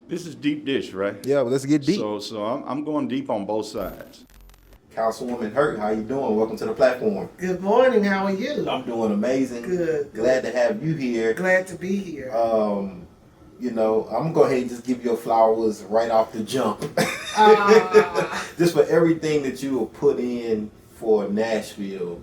This is deep dish, right? Yeah, well, let's get deep. So I'm going deep on both sides. Councilwoman Hurt, how you doing? Welcome to the platform. Good morning. How are you? I'm doing amazing. Good. Glad to have you here. Glad to be here. I'm gonna go ahead and just give your flowers right off the jump. Just for everything that you have put in for Nashville,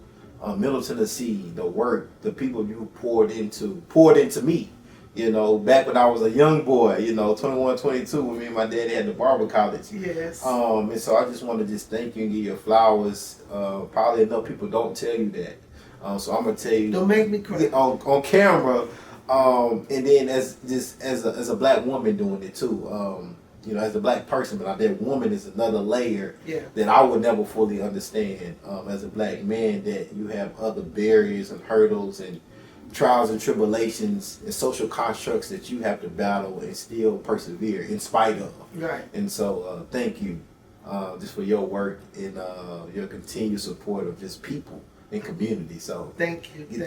Middle Tennessee, the work, the people you poured into me. Back when I was a young boy, 21, 22, when me and my daddy had the barber college. Yes. And so I just want to just thank you and give you flowers. Probably enough people don't tell you that. So I'm gonna tell you. Don't make me cry. On camera. And then as a black woman doing it too. As a black person, but that woman is another layer that I would never fully understand. As a black man, that you have other barriers and hurdles and trials and tribulations and social constructs that you have to battle and still persevere in spite of. Right. And so thank you just for your work and your continued support of just people and community. So thank you. Get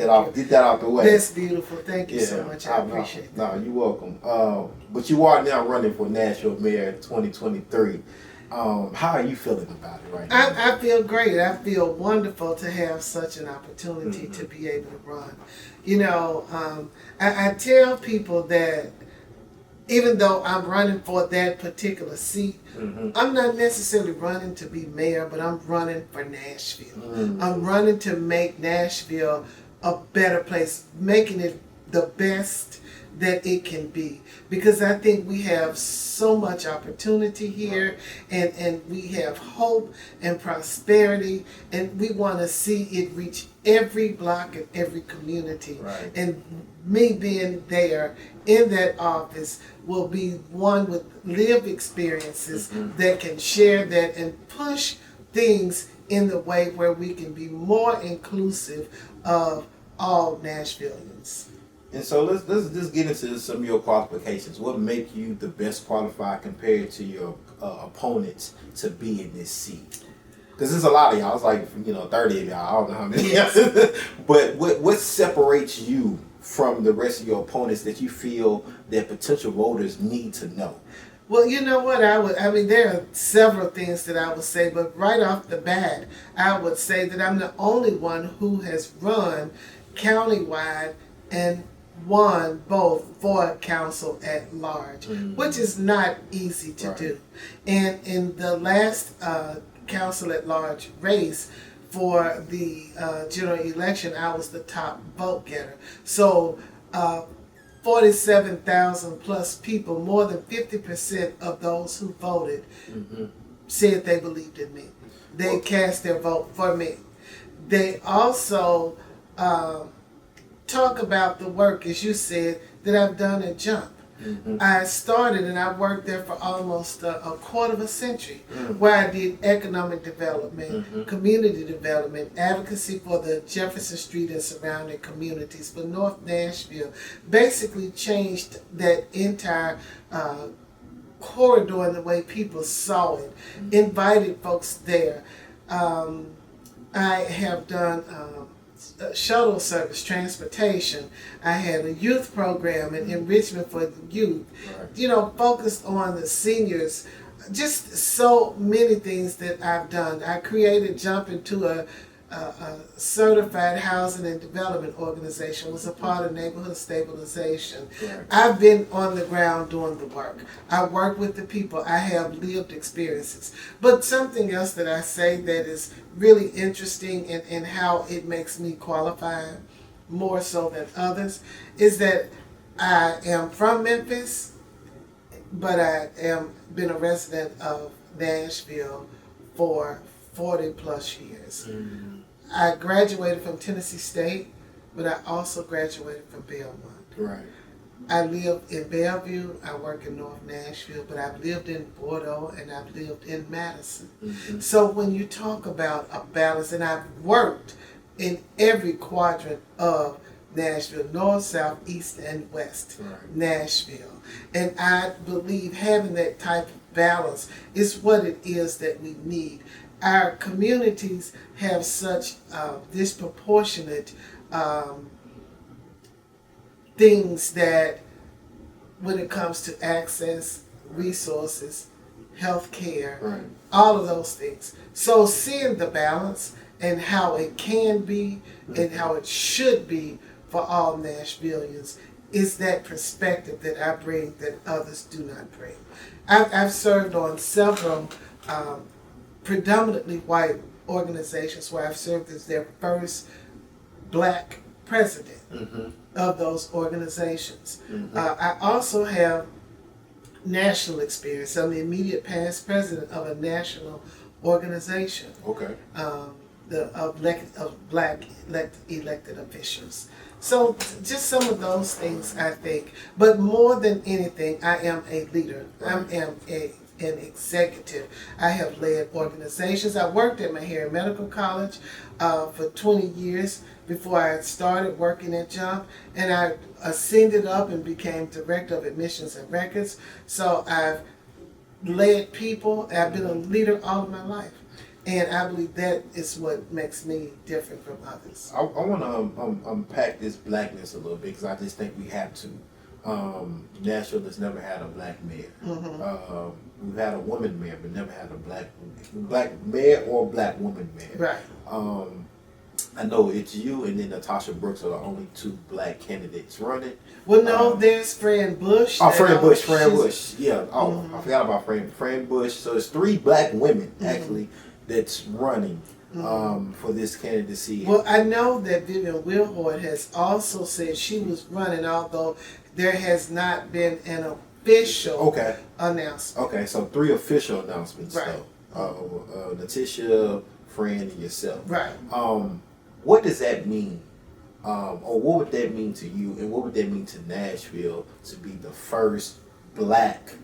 that out the way. That's beautiful. Thank you so much. I appreciate that. No, you're welcome. But you are now running for Nashville Mayor 2023. How are you feeling about it right now? I feel great. I feel wonderful to have such an opportunity to be able to run. I tell people that even though I'm running for that particular seat, I'm not necessarily running to be mayor, but I'm running for Nashville. I'm running to make Nashville a better place, making it the best that it can be, because I think we have so much opportunity here, and we have hope and prosperity, and we want to see it reach every block and every community. Right. And me being there in that office will be one with lived experiences that can share that and push things in the way where we can be more inclusive of all Nashvillians. And so let's just get into some of your qualifications. What make you the best qualified compared to your opponents to be in this seat? Because there's a lot of y'all. It's like 30 of y'all. I don't know how many. Yes. But what separates you from the rest of your opponents that you feel that potential voters need to know? Well, you know what, there are several things that I would say, but right off the bat, I would say that I'm the only one who has run countywide and won both for council at large, which is not easy to do. And in the last council at large race for the general election, I was the top vote getter. So 47,000 plus people, more than 50% of those who voted said they believed in me. They cast their vote for me. They also talk about the work, as you said, that I've done at Jump. I started and I worked there for almost a quarter of a century, where I did economic development, community development, advocacy for the Jefferson Street and surrounding communities, for North Nashville. Basically changed that entire corridor and the way people saw it, invited folks there. I have done shuttle service, transportation. I had a youth program and enrichment for the youth, focused on the seniors. Just so many things that I've done. I created Jump into a certified housing and development organization, was a part of neighborhood stabilization. Right. I've been on the ground doing the work. I work with the people. I have lived experiences. But something else that I say that is really interesting in how it makes me qualify more so than others is that I am from Memphis, but I am been a resident of Nashville for 40 plus years. I graduated from Tennessee State, but I also graduated from Belmont. Right. I live in Bellevue, I work in North Nashville, but I've lived in Bordeaux and I've lived in Madison. So when you talk about a balance, and I've worked in every quadrant of Nashville, north, south, east, and west, Nashville. And I believe having that type of balance is what it is that we need. Our communities have such disproportionate things that when it comes to access, resources, health care, Right. all of those things. So seeing the balance and how it can be and how it should be for all Nashvillians is that perspective that I bring that others do not bring. I've served on several predominantly white organizations where I've served as their first black president of those organizations. I also have national experience. I'm the immediate past president of a national organization. Okay. Of black elected officials. So just some of those things I think. But more than anything, I am a leader. I am an executive. I have led organizations. I worked at Mayoral Medical College for 20 years before I started working at Jump, and I ascended up and became director of admissions and records. So I've led people. I've been a leader all of my life. And I believe that is what makes me different from others. I want to unpack this blackness a little bit because I just think we have to. Nashville has never had a black mayor. We've had a woman mayor, but never had a black mayor or black woman mayor. Right. I know it's you and then Natasha Brooks are the only two black candidates running. Well, no, there's Fran Bush. Oh, Fran Bush. Yeah. Oh, I forgot about Fran Bush. So it's 3 black women actually that's running for this candidacy. Well, I know that Vivian Wilhord has also said she was running, although there has not been an official announcement. Okay, so 3 official announcements Right. though. Natisha, Fran, and yourself. Right. What does that mean? Or what would that mean to you, and what would that mean to Nashville to be the first black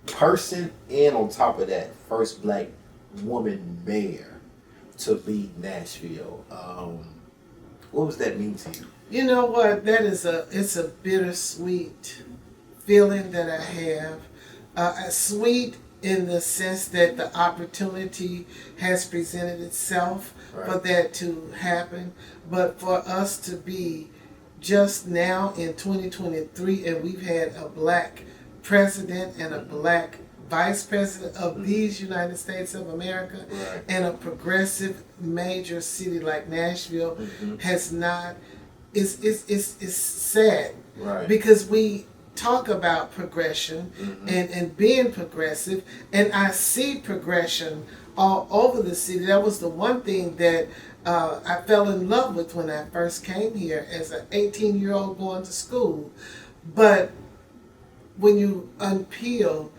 person, and on top of that, first black woman mayor to lead Nashville? What does that mean to you? You know what? It's a bittersweet feeling that I have. Sweet in the sense that the opportunity has presented itself for that to happen, but for us to be just now in 2023 and we've had a black president and a black vice president of these United States of America, and a progressive major city like Nashville has not, is sad, because we talk about progression and being progressive, and I see progression all over the city. That was the one thing that I fell in love with when I first came here as an 18-year-old going to school. But when you peel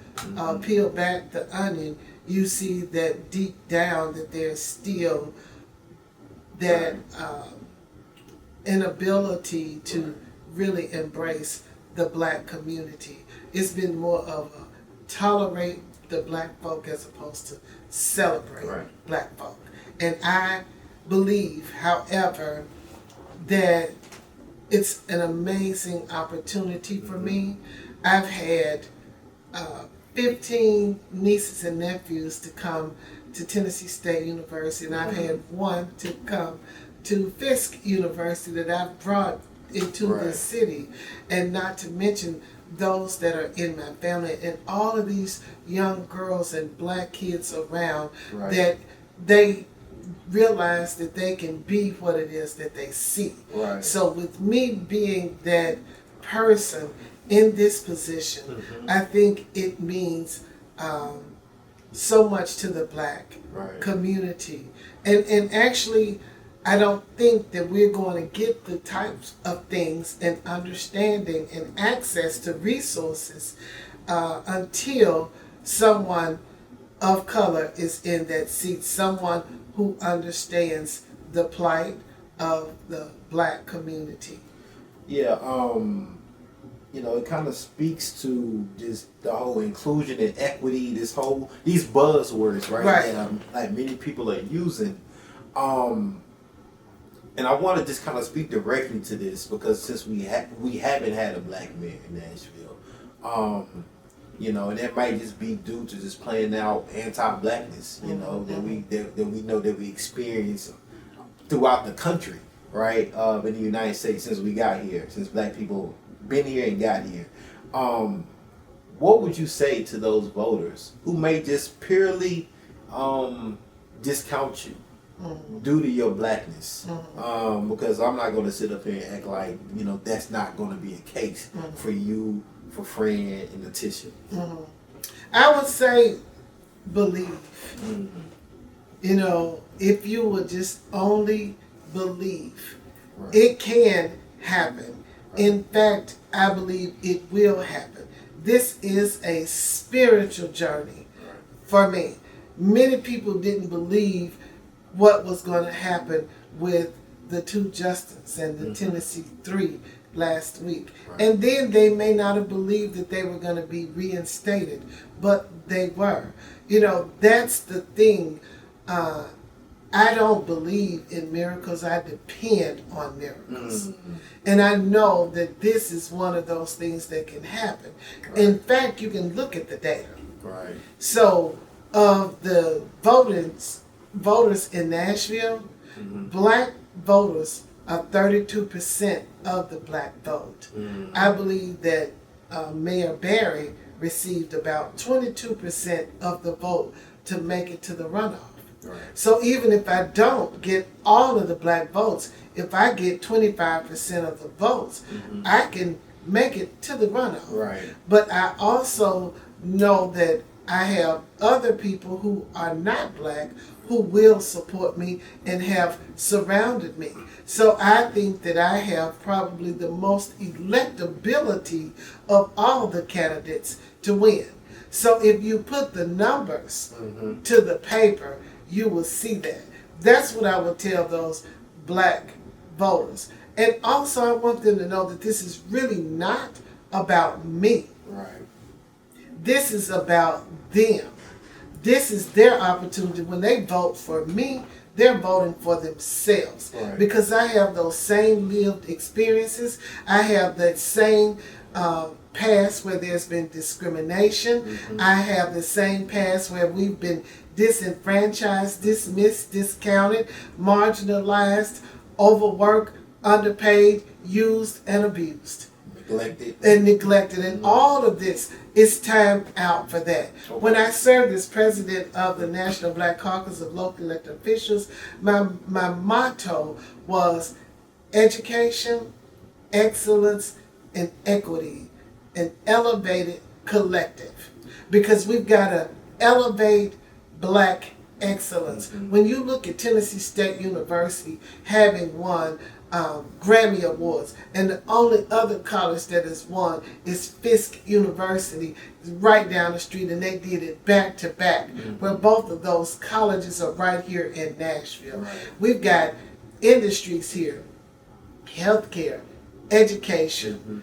back the onion, you see that deep down that there's still that inability to really embrace the black community. It's been more of a tolerate the black folk as opposed to celebrate black folk. And I believe, however, that it's an amazing opportunity for me. I've had 15 nieces and nephews to come to Tennessee State University, and I've had one to come to Fisk University that I've brought into the city, and not to mention those that are in my family, and all of these young girls and black kids around that they realize that they can be what it is that they see. So with me being that person in this position, I think it means so much to the black community. And actually, I don't think that we're going to get the types of things and understanding and access to resources until someone of color is in that seat, someone who understands the plight of the black community. Yeah, you know, it kind of speaks to just the whole inclusion and equity, these buzzwords, that like many people are using. And I want to just kind of speak directly to this because since we haven't had a black mayor in Nashville, you know, and that might just be due to just playing out anti-blackness, you know, that we know that we experience throughout the country, in the United States since we got here, since black people been here and got here. what would you say to those voters who may just purely discount you due to your blackness? Because I'm not going to sit up here and act like, you know, that's not going to be a case for you, for Fred and Letitia. I would say believe. You know, if you would just only believe, it can happen. In fact, I believe it will happen. This is a spiritual journey for me. Many people didn't believe what was going to happen with the 2 Justins and the Tennessee 3 last week. And then they may not have believed that they were going to be reinstated, but they were. You know, that's the thing. I don't believe in miracles. I depend on miracles. And I know that this is one of those things that can happen. In fact, you can look at the data. So, of the voters in Nashville, black voters are 32% of the black vote. I believe that Mayor Barry received about 22% of the vote to make it to the runoff. So even if I don't get all of the black votes, if I get 25% of the votes, I can make it to the runoff. But I also know that I have other people who are not black who will support me and have surrounded me. So I think that I have probably the most electability of all the candidates to win. So if you put the numbers to the paper, you will see that. That's what I would tell those black voters. And also I want them to know that this is really not about me. This is about them. This is their opportunity. When they vote for me, they're voting for themselves. Because I have those same lived experiences. I have that same past where there's been discrimination. I have the same past where we've been disenfranchised, dismissed, discounted, marginalized, overworked, underpaid, used, and abused. Neglected. And all of this is time out for that. When I served as president of the National Black Caucus of Local Elected Officials, my motto was education, excellence, and equity, an elevated collective. Because we've got to elevate black excellence. When you look at Tennessee State University having won Grammy Awards, and the only other college that has won is Fisk University right down the street, and they did it back to back, where both of those colleges are right here in Nashville. We've got industries here, healthcare, education,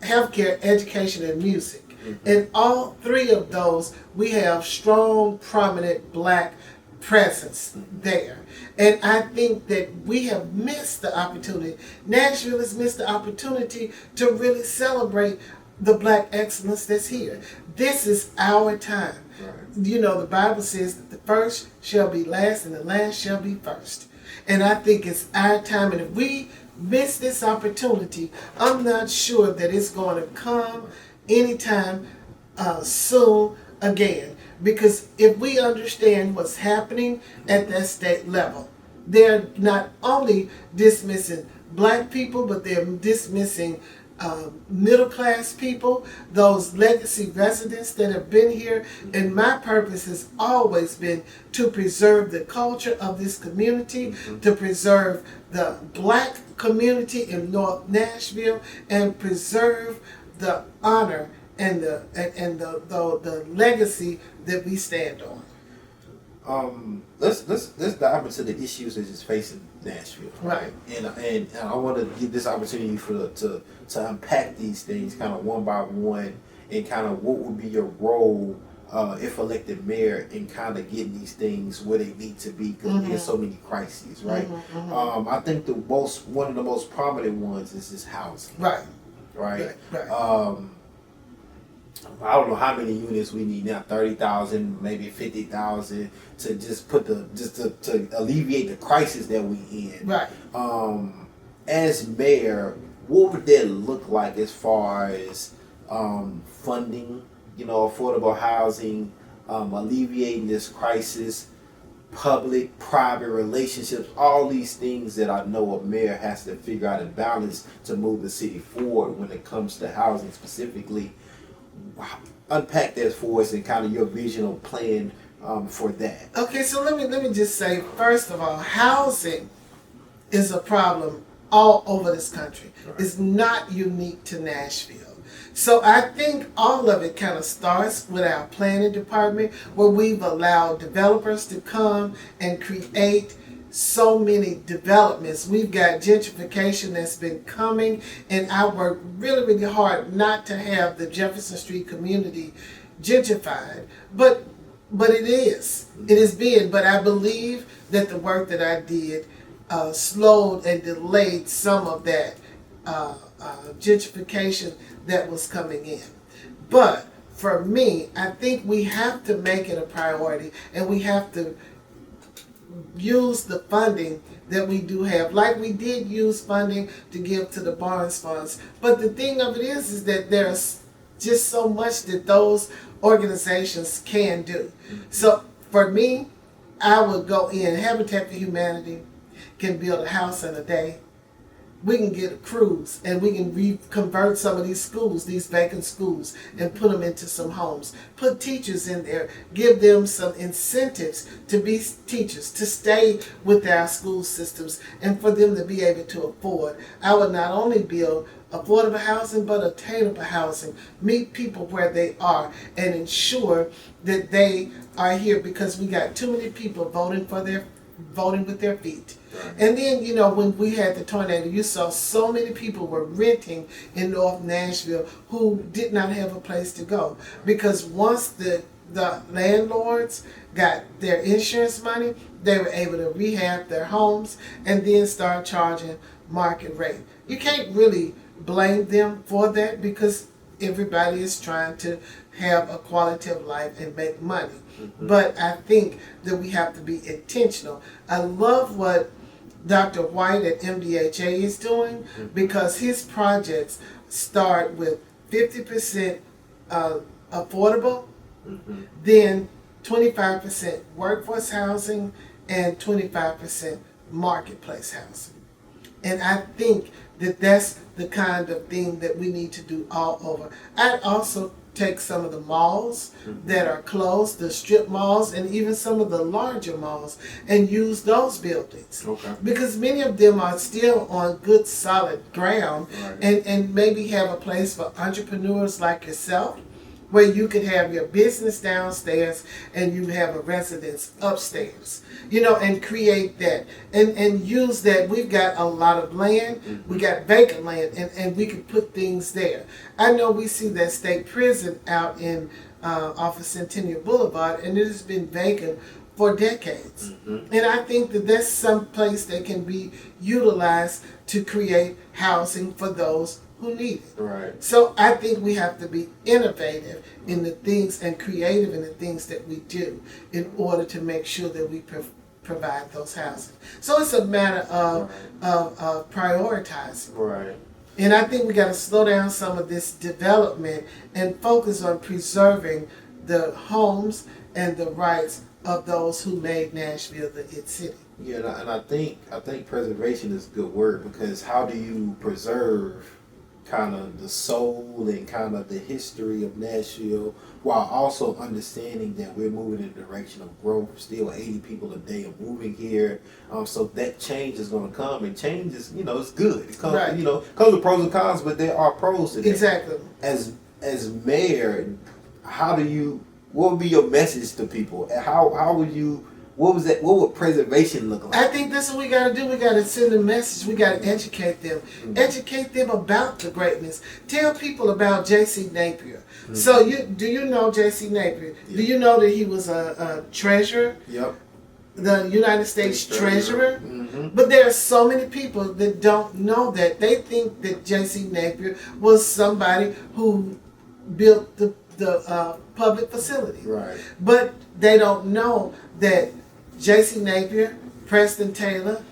healthcare, education, and music. In all 3 of those, we have strong, prominent black presence there. And I think that we have missed the opportunity. Nashville has missed the opportunity to really celebrate the black excellence that's here. This is our time. You know, the Bible says that the first shall be last and the last shall be first. And I think it's our time. And if we miss this opportunity, I'm not sure that it's going to come anytime soon again. Because if we understand what's happening at that state level, they're not only dismissing black people, but they're dismissing middle class people, those legacy residents that have been here. And my purpose has always been to preserve the culture of this community, to preserve the black community in North Nashville, and preserve the honor and the legacy that we stand on. Let's dive into the issues that is facing Nashville. Right. And I want to give this opportunity to unpack these things kind of one by one, and kind of what would be your role if elected mayor in kind of getting these things where they need to be, because there's so many crises, right? I think one of the most prominent ones is this housing. Right. I don't know how many units we need now, 30,000, maybe 50,000, to just to alleviate the crisis that we in. Right. As mayor, what would that look like as far as funding, affordable housing, alleviating this crisis, public-private relationships, all these things that I know a mayor has to figure out and balance to move the city forward when it comes to housing specifically. Unpack that for us and kind of your vision or plan for that. Okay, so let me just say, first of all, housing is a problem all over this country. Right. It's not unique to Nashville. So I think all of it kind of starts with our planning department, where we've allowed developers to come and create so many developments. We've got gentrification that's been coming, and I work really, really hard not to have the Jefferson Street community gentrified, but it is. It is being. But I believe that the work that I did slowed and delayed some of that gentrification that was coming in. But for me, I think we have to make it a priority, and we have to use the funding that we do have, like we did use funding to give to the Barnes Funds. But the thing of it is that there's just so much that those organizations can do. So for me, I would go in. Habitat for Humanity can build a house in a day. We can get a cruise, and we can convert some of these schools, these vacant schools, and put them into some homes. Put teachers in there, give them some incentives to be teachers, to stay with our school systems, and for them to be able to afford. I would not only build affordable housing, but attainable housing. Meet people where they are and ensure that they are here, because we got too many people voting with their feet. Right. And then, when we had the tornado, you saw so many people were renting in North Nashville who did not have a place to go. Because once the landlords got their insurance money, they were able to rehab their homes and then start charging market rate. You can't really blame them for that, because everybody is trying to have a quality of life and make money. Mm-hmm. But I think that we have to be intentional. I love what Dr. White at MDHA is doing, because his projects start with 50% affordable, then 25% workforce housing, and 25% marketplace housing. And I think that that's the kind of thing that we need to do all over. I'd also take some of the malls that are closed, the strip malls, and even some of the larger malls, and use those buildings. Okay. Because many of them are still on good solid ground, right, and maybe have a place for entrepreneurs like yourself, where you could have your business downstairs and you have a residence upstairs, and create that and use that. We've got a lot of land, we got vacant land, and we can put things there. I know we see that state prison out in off of Centennial Boulevard, and it has been vacant for decades. And I think that that's some place that can be utilized to create housing for those who need it. Right. So I think we have to be innovative in the things and creative in the things that we do in order to make sure that we provide those housing. So it's a matter of prioritizing. Right. And I think we got to slow down some of this development and focus on preserving the homes and the rights of those who made Nashville the it city. Yeah, and I think preservation is a good word, because how do you preserve kind of the soul and kind of the history of Nashville, while also understanding that we're moving in the direction of growth. Still 80 people a day are moving here, so that change is going to come, and change is, it's good. It comes, right, comes with pros and cons, but there are pros to that. Exactly. As mayor, what would be your message to people? How would you? What would preservation look like? I think that's what we got to do. We got to send a message. We got to educate them. Mm-hmm. Educate them about the greatness. Tell people about J.C. Napier. Mm-hmm. So do you know J.C. Napier? Yeah. Do you know that he was a treasurer? Yep. The United States Treasurer. Mm-hmm. But there are so many people that don't know that. They think that J.C. Napier was somebody who built the public facility. Right. But they don't know that J.C. Napier, Preston Taylor,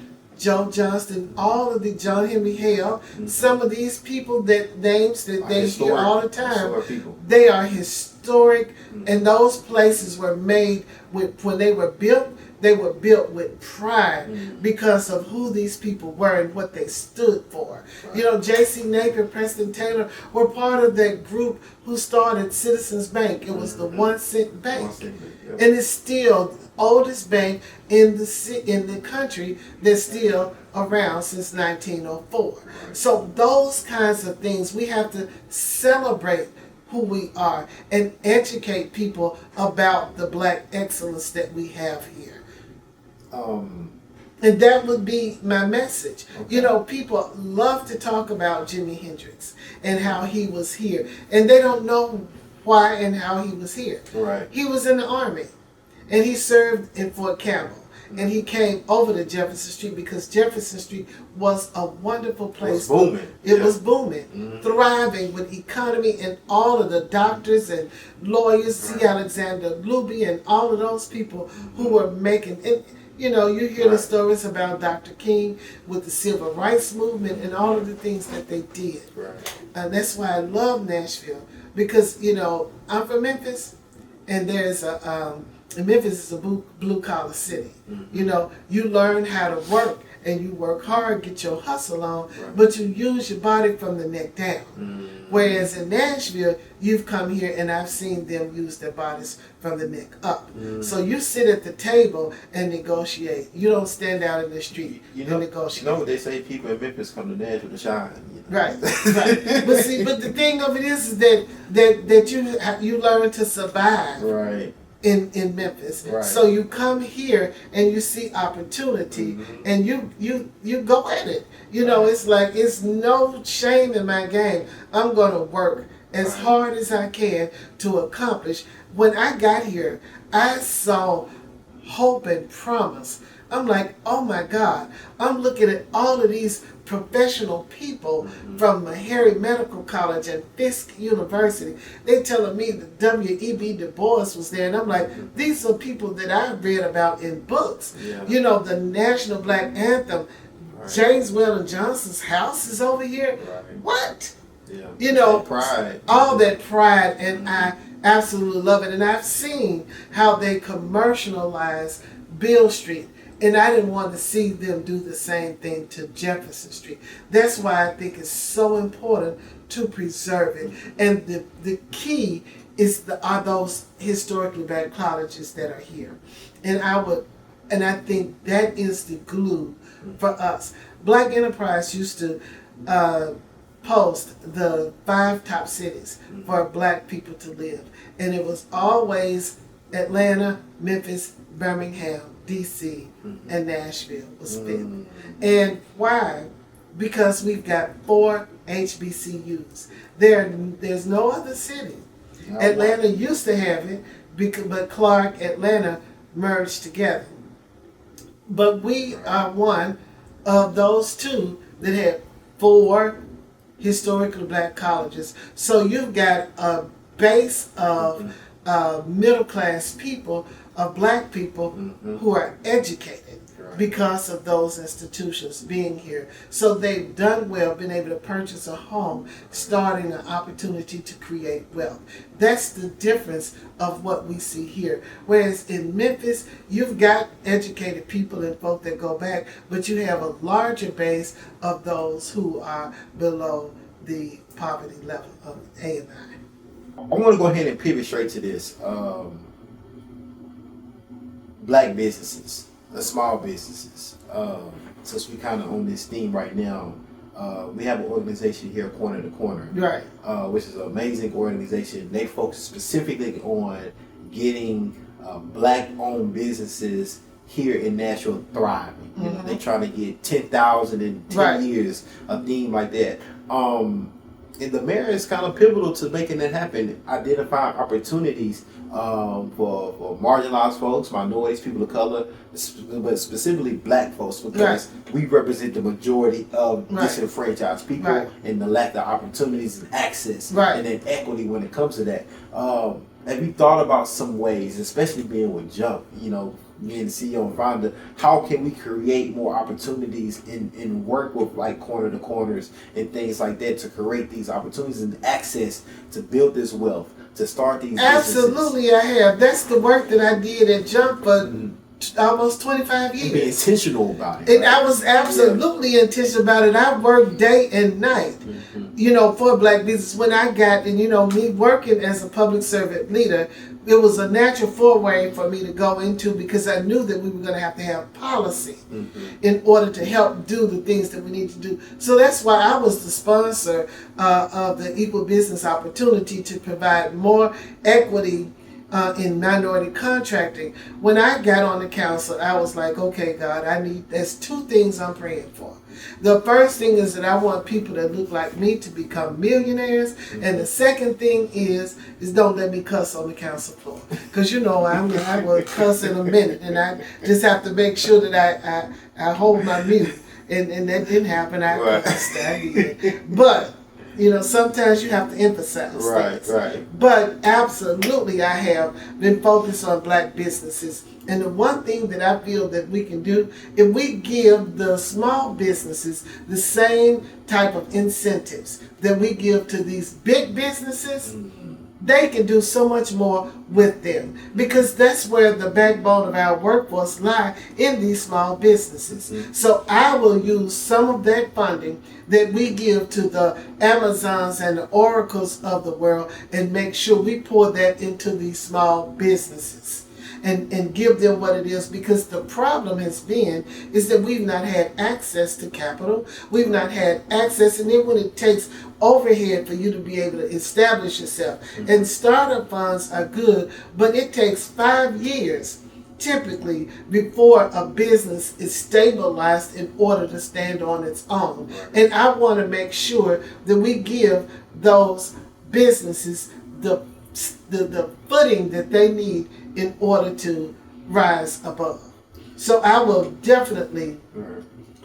Joe Johnston, all of the John Henry Hale, some of these people that names that they hear all the time, they are historic, and those places were made with, when they were built with pride because of who these people were and what they stood for. Right. You know, J.C. Napier, Preston Taylor were part of that group who started Citizens Bank. It was the 1 cent bank. And it's still oldest bank in the country that's still around since 1904. Right. So those kinds of things, we have to celebrate who we are and educate people about the black excellence that we have here. And that would be my message. Okay. You know, people love to talk about Jimi Hendrix and how he was here, and they don't know why and how he was here. Right. He was in the Army, and he served in Fort Campbell. And he came over to Jefferson Street because Jefferson Street was a wonderful place. It was booming. It was booming, thriving with economy, and all of the doctors and lawyers, C. Alexander Luby, and all of those people who were making it. You know, you hear the stories about Dr. King with the Civil Rights Movement and all of the things that they did. Right. And that's why I love Nashville, because, you know, I'm from Memphis, and there's and Memphis is a blue-collar city. You know, you learn how to work, and you work hard, get your hustle on, but you use your body from the neck down. Whereas in Nashville, you've come here, and I've seen them use their bodies from the neck up. So you sit at the table and negotiate. You don't stand out in the street and negotiate. You know what they say, people in Memphis come to Nashville to shine. You know? Right. But see, but the thing of it is that you learn to survive. Right. In Memphis. Right. So you come here and you see opportunity, and you go at it. You know, it's like, it's no shame in my game. I'm going to work as hard as I can to accomplish. When I got here, I saw hope and promise. I'm like, oh my God, I'm looking at all of these professional people from Meharry Medical College and Fisk University. They telling me that W.E.B. Du Bois was there, and I'm like, these are people that I read about in books. Yeah. You know, the National Black Anthem, James Weldon Johnson's house is over here. What? Yeah. You know, pride. All that pride, and I absolutely love it. And I've seen how they commercialize Beale Street. And I didn't want to see them do the same thing to Jefferson Street. That's why I think it's so important to preserve it. And the key are those historically black colleges that are here. And I think that is the glue for us. Black Enterprise used to post the 5 top cities for black people to live. And it was always Atlanta, Memphis, Birmingham, D.C., and Nashville was 5th. And why? Because we've got 4 HBCUs. There's no other city. Atlanta used to have it, but Clark, Atlanta merged together. But we are one of those 2 that had 4 historically black colleges. So you've got a base of middle class people, of black people who are educated because of those institutions being here. So they've done well, been able to purchase a home, starting an opportunity to create wealth. That's the difference of what we see here. Whereas in Memphis, you've got educated people and folk that go back, but you have a larger base of those who are below the poverty level of A&I. I want to go ahead and pivot straight to this. Black businesses, the small businesses. Since we kind of on this theme right now, we have an organization here, Corner to Corner, which is an amazing organization. They focus specifically on getting black-owned businesses here in Nashville thriving. You know, they're trying to get 10,000 in 10 years, a theme like that. And the mayor is kind of pivotal to making that happen, identifying opportunities for marginalized folks, minorities, people of color, but specifically black folks, because we represent the majority of disenfranchised people and the lack of opportunities and access and then equity when it comes to that. Have you thought about some ways, especially being with Jump, you know, being the CEO and founder, how can we create more opportunities and work with like corner to corners and things like that to create these opportunities and access to build this wealth, to start these Absolutely, businesses? I have. That's the work that I did at Jump for almost 25 years. And be intentional about it. And right? I was absolutely intentional about it. I worked day and night, you know, for Black business. When I got, and you know, me working as a public servant leader, it was a natural foray for me to go into, because I knew that we were going to have policy in order to help do the things that we need to do. So that's why I was the sponsor of the Equal Business Opportunity to provide more equity in minority contracting. When I got on the council, I was like, okay, God, there's two things I'm praying for. The first thing is that I want people that look like me to become millionaires. And the second thing is don't let me cuss on the council floor. Because, you know, I will cuss in a minute. And I just have to make sure that I hold my mute. And that didn't happen. I did. But you know, sometimes you have to emphasize things. Right. But absolutely, I have been focused on Black businesses. And the one thing that I feel that we can do, if we give the small businesses the same type of incentives that we give to these big businesses, they can do so much more with them, because that's where the backbone of our workforce lie, in these small businesses. So I will use some of that funding that we give to the Amazons and the Oracles of the world and make sure we pour that into these small businesses. And give them what it is, because the problem has been is that we've not had access to capital. We've not had access, and then when it takes overhead for you to be able to establish yourself. And startup funds are good, but it takes 5 years typically before a business is stabilized in order to stand on its own. And I want to make sure that we give those businesses the footing that they need in order to rise above. So I will definitely,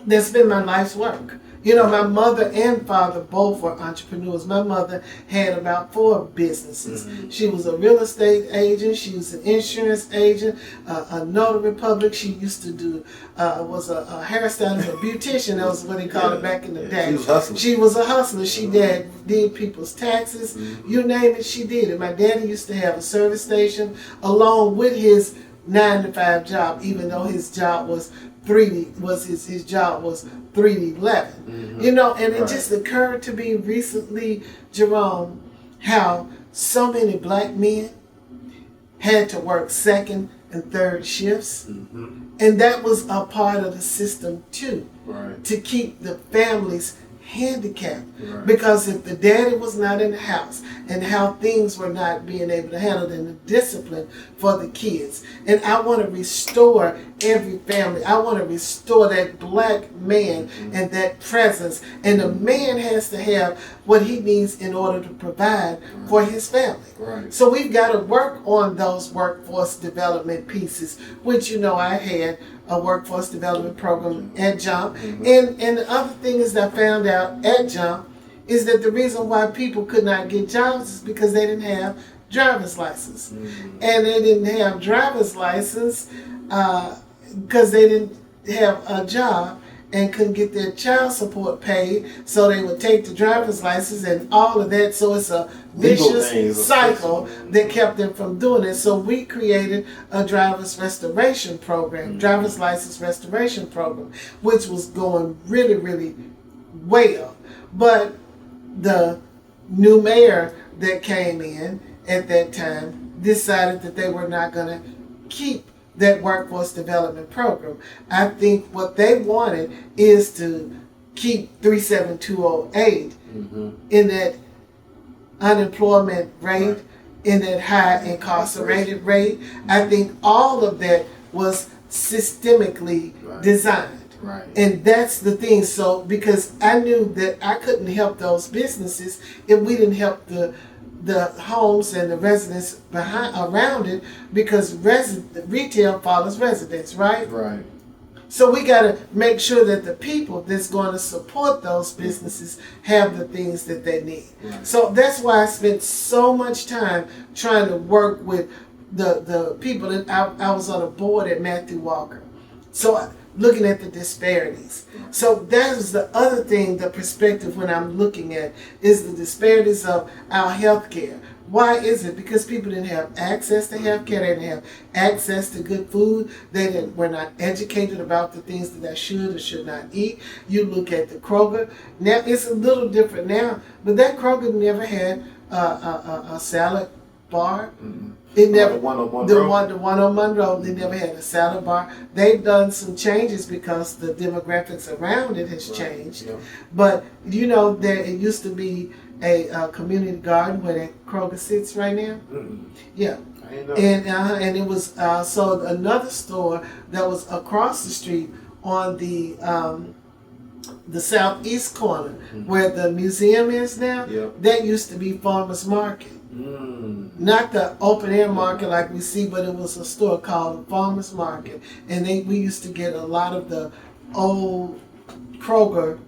that's been my life's work. You know, my mother and father both were entrepreneurs. My mother had about 4 businesses. She was a real estate agent. She was an insurance agent, a notary public. She used to do, was a hairstylist, a beautician. That was what they called it back in the day. She was a hustler. She did people's taxes. You name it, she did it. My daddy used to have a service station along with his 9-to-5 job, even though his job was 3D, his job was 3D11. You know, and it just occurred to me recently, Jerome, how so many Black men had to work 2nd and 3rd shifts. And that was a part of the system too, to keep the families handicapped. Because if the daddy was not in the house, and how things were not being able to handle, and the discipline for the kids. And I want to restore every family. I want to restore that Black man and that presence. And the man has to have what he needs in order to provide for his family. So we've got to work on those workforce development pieces, which, you know, I had a workforce development program at Jump. And the other thing is that I found out at Jump is that the reason why people could not get jobs is because they didn't have driver's license. And they didn't have driver's license because they didn't have a job and couldn't get their child support paid, so they would take the driver's license and all of that. So it's a vicious cycle that kept them from doing it. So we created a driver's restoration program, driver's license restoration program, which was going really, really well. But the new mayor that came in at that time decided that they were not going to keep that workforce development program. I think what they wanted is to keep 37208 in that unemployment rate, in that high incarcerated rate. I think all of that was systemically designed. And that's the thing. So because I knew that I couldn't help those businesses if we didn't help the homes and the residents around it, because retail follows residents, right? So we got to make sure that the people that's going to support those businesses have the things that they need. So that's why I spent so much time trying to work with the people that I was on a board at Matthew Walker. So looking at the disparities. So that is the other thing, the perspective when I'm looking at is the disparities of our health care. Why is it? Because people didn't have access to health care, they didn't have access to good food, were not educated about the things that they should or should not eat. You look at the Kroger, now it's a little different now, but that Kroger never had a salad bar. Mm-hmm. It never, the one on Monroe, they never had a salad bar. They've done some changes because the demographics around it has changed. Yeah. But you know, it used to be a community garden where that Kroger sits right now. Mm-hmm. Yeah. I didn't know. And it was so another store that was across the street on the southeast corner, mm-hmm. where the museum is now. Yep. That used to be Farmers Market. Mm. Not the open air market like we see, but it was a store called Farmers Market, and we used to get a lot of the old Kroger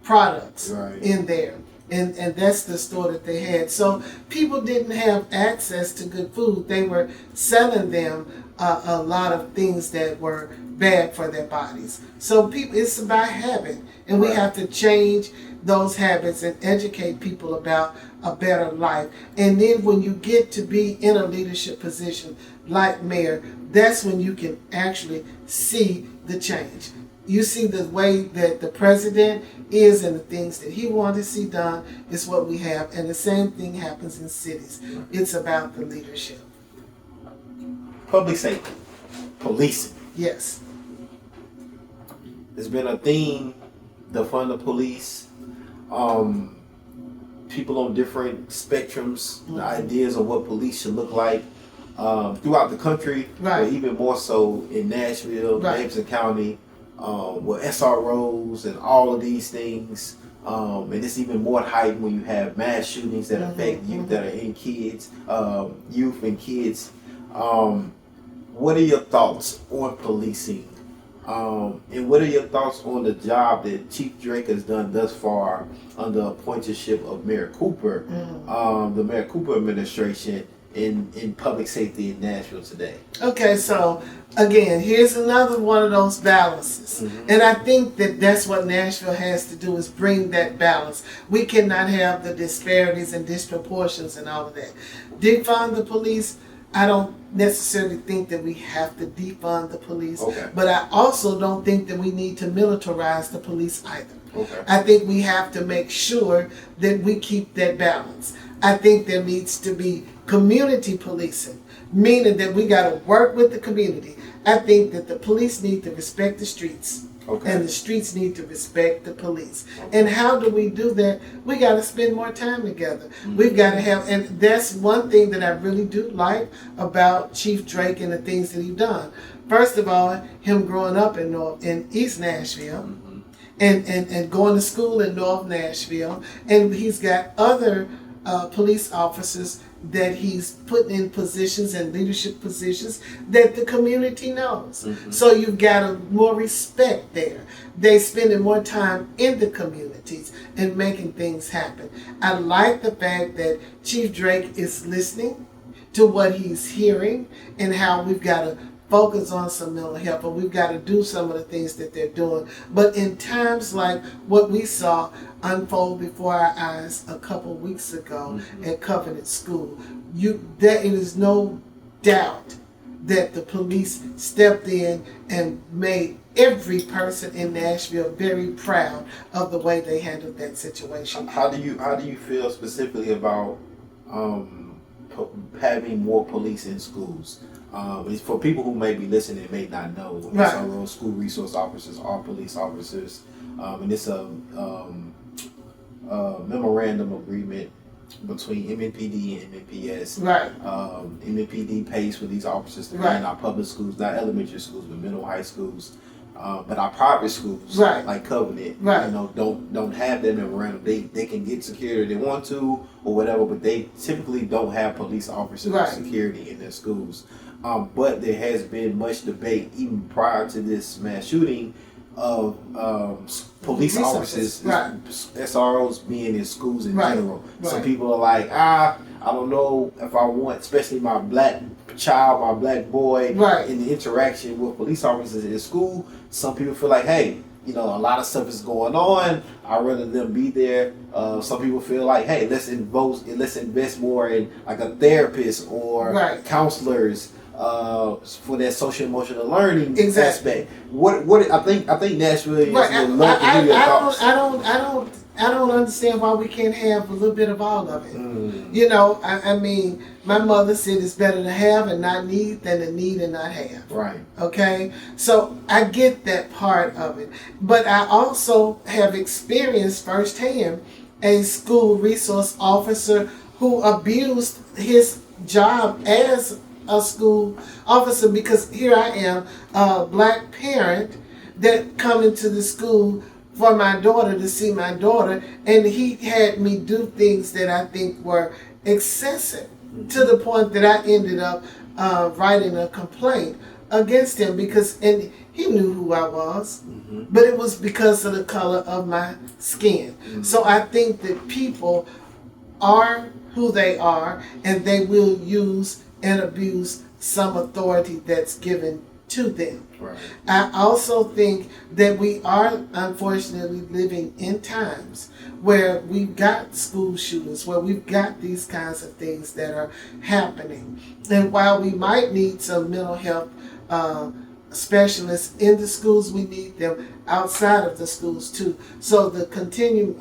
products in there, and that's the store that they had. So people didn't have access to good food. They were selling them a lot of things that were bad for their bodies. So people, it's about habit, and we have to change those habits and educate people about a better life. And then when you get to be in a leadership position like mayor, that's when you can actually see the change. You see the way that the president is and the things that he wants to see done is what we have. And the same thing happens in cities. It's about the leadership. Public safety, policing. Yes. There's been a theme, defund the police. People on different spectrums, mm-hmm. the ideas of what police should look like throughout the country, but even more so in Nashville, Davidson County, with SROs and all of these things. And it's even more heightened when you have mass shootings that affect youth that are in kids, youth and kids. What are your thoughts on policing? And what are your thoughts on the job that Chief Drake has done thus far under appointership of Mayor Cooper, the Mayor Cooper administration in public safety in Nashville today? Okay, so again, here's another one of those balances. Mm-hmm. And I think that that's what Nashville has to do is bring that balance. We cannot have the disparities and disproportions and all of that. Defund the police, I don't necessarily think that we have to defund the police, but I also don't think that we need to militarize the police either. I think we have to make sure that we keep that balance. I think there needs to be community policing, meaning that we got to work with the community. I think that the police need to respect the streets. And the streets need to respect the police. And how do we do that? We got to spend more time together. Mm-hmm. We've got to have, and that's one thing that I really do like about Chief Drake and the things that he's done. First of all, him growing up in East Nashville, mm-hmm. and going to school in North Nashville, and he's got other police officers that he's put in positions and leadership positions that the community knows. Mm-hmm. So you've got more respect there. They spending more time in the communities and making things happen. I like the fact that Chief Drake is listening to what he's hearing and how we've got to focus on some mental health, but we've got to do some of the things that they're doing. But in times like what we saw unfold before our eyes a couple weeks ago at Covenant School, there is no doubt that the police stepped in and made every person in Nashville very proud of the way they handled that situation. How do you feel specifically about having more police in schools? It's for people who may be listening and may not know. SRO, school resource officers, are police officers, and it's a memorandum agreement between MNPD and MNPS. MNPD pays for these officers to be in our public schools, not elementary schools, but middle high schools. But our private schools, like Covenant, don't have that memorandum. They can get security if they want to or whatever, but they typically don't have police officers or security in their schools. But there has been much debate even prior to this mass shooting of police officers, SROs being in schools in general. Some people are like, I don't know if I want, especially my black child, my black boy, right. in the interaction with police officers in school, some people feel like, hey, you know, a lot of stuff is going on. I'd rather them be there. Some people feel like, hey, let's invest more in like a therapist or right. counselors for that social emotional learning exactly. aspect. What I think Nashville is. Right. I I don't understand why we can't have a little bit of all of it. You know, I mean, my mother said it's better to have and not need than to need and not have. Right. Okay? So I get that part of it. But I also have experienced firsthand a school resource officer who abused his job as a school officer, because here I am, a black parent that come into the school for my daughter to see my daughter, and he had me do things that I think were excessive, to the point that I ended up writing a complaint against him, because and he knew who I was, but it was because of the color of my skin. So I think that people are who they are, and they will use and abuse some authority that's given to them. Right. I also think that we are unfortunately living in times where we've got school shootings, where we've got these kinds of things that are happening. And while we might need some mental health specialists in the schools, we need them outside of the schools too. So the continued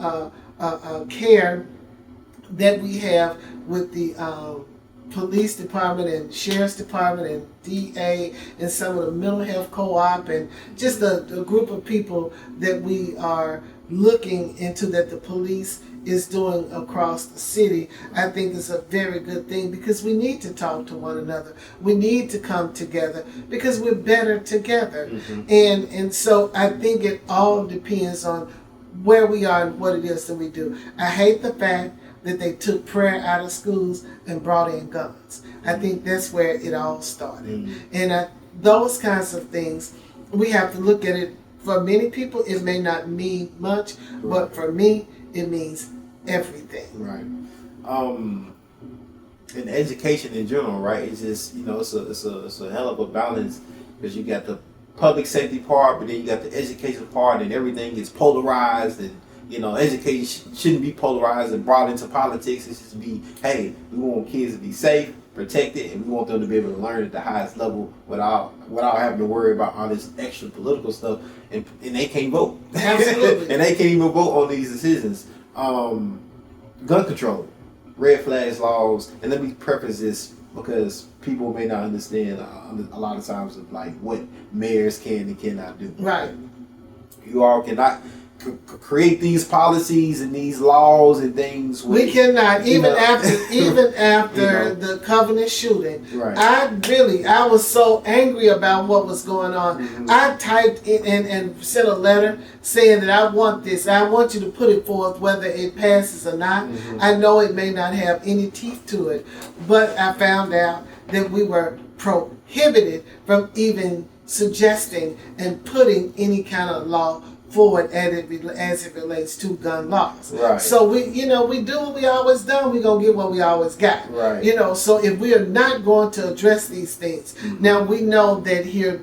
care that we have with the police department and sheriff's department and DA and some of the mental health co-op and just a group of people that we are looking into, that the police is doing across the city, I think is a very good thing, because we need to talk to one another. We need to come together because we're better together. And so I think it all depends on where we are and what it is that we do. I hate the fact that they took prayer out of schools and brought in guns. I think that's where it all started. And those kinds of things, we have to look at it. For many people, it may not mean much, but for me, it means everything. Right. And education in general, right? It's just, you know, it's a hell of a balance, because you got the public safety part, but then you got the education part, and everything is polarized. And you know, education shouldn't be polarized and brought into politics. It should be, hey, we want kids to be safe, protected, and we want them to be able to learn at the highest level without having to worry about all this extra political stuff. And they can't vote. Absolutely. And they can't even vote on these decisions. Gun control, red flags laws, and let me preface this because people may not understand a lot of times of like what mayors can and cannot do. Right. You all cannot create these policies and these laws and things. We cannot, even after the Covenant shooting. Right. I was so angry about what was going on. I typed in and sent a letter saying that I want this. I want you to put it forth whether it passes or not. I know it may not have any teeth to it, but I found out that we were prohibited from even suggesting and putting any kind of law forward as it relates to gun laws. Right. So we do what we always done. We're gonna get what we always got. Right. You know, so if we are not going to address these things, now we know that here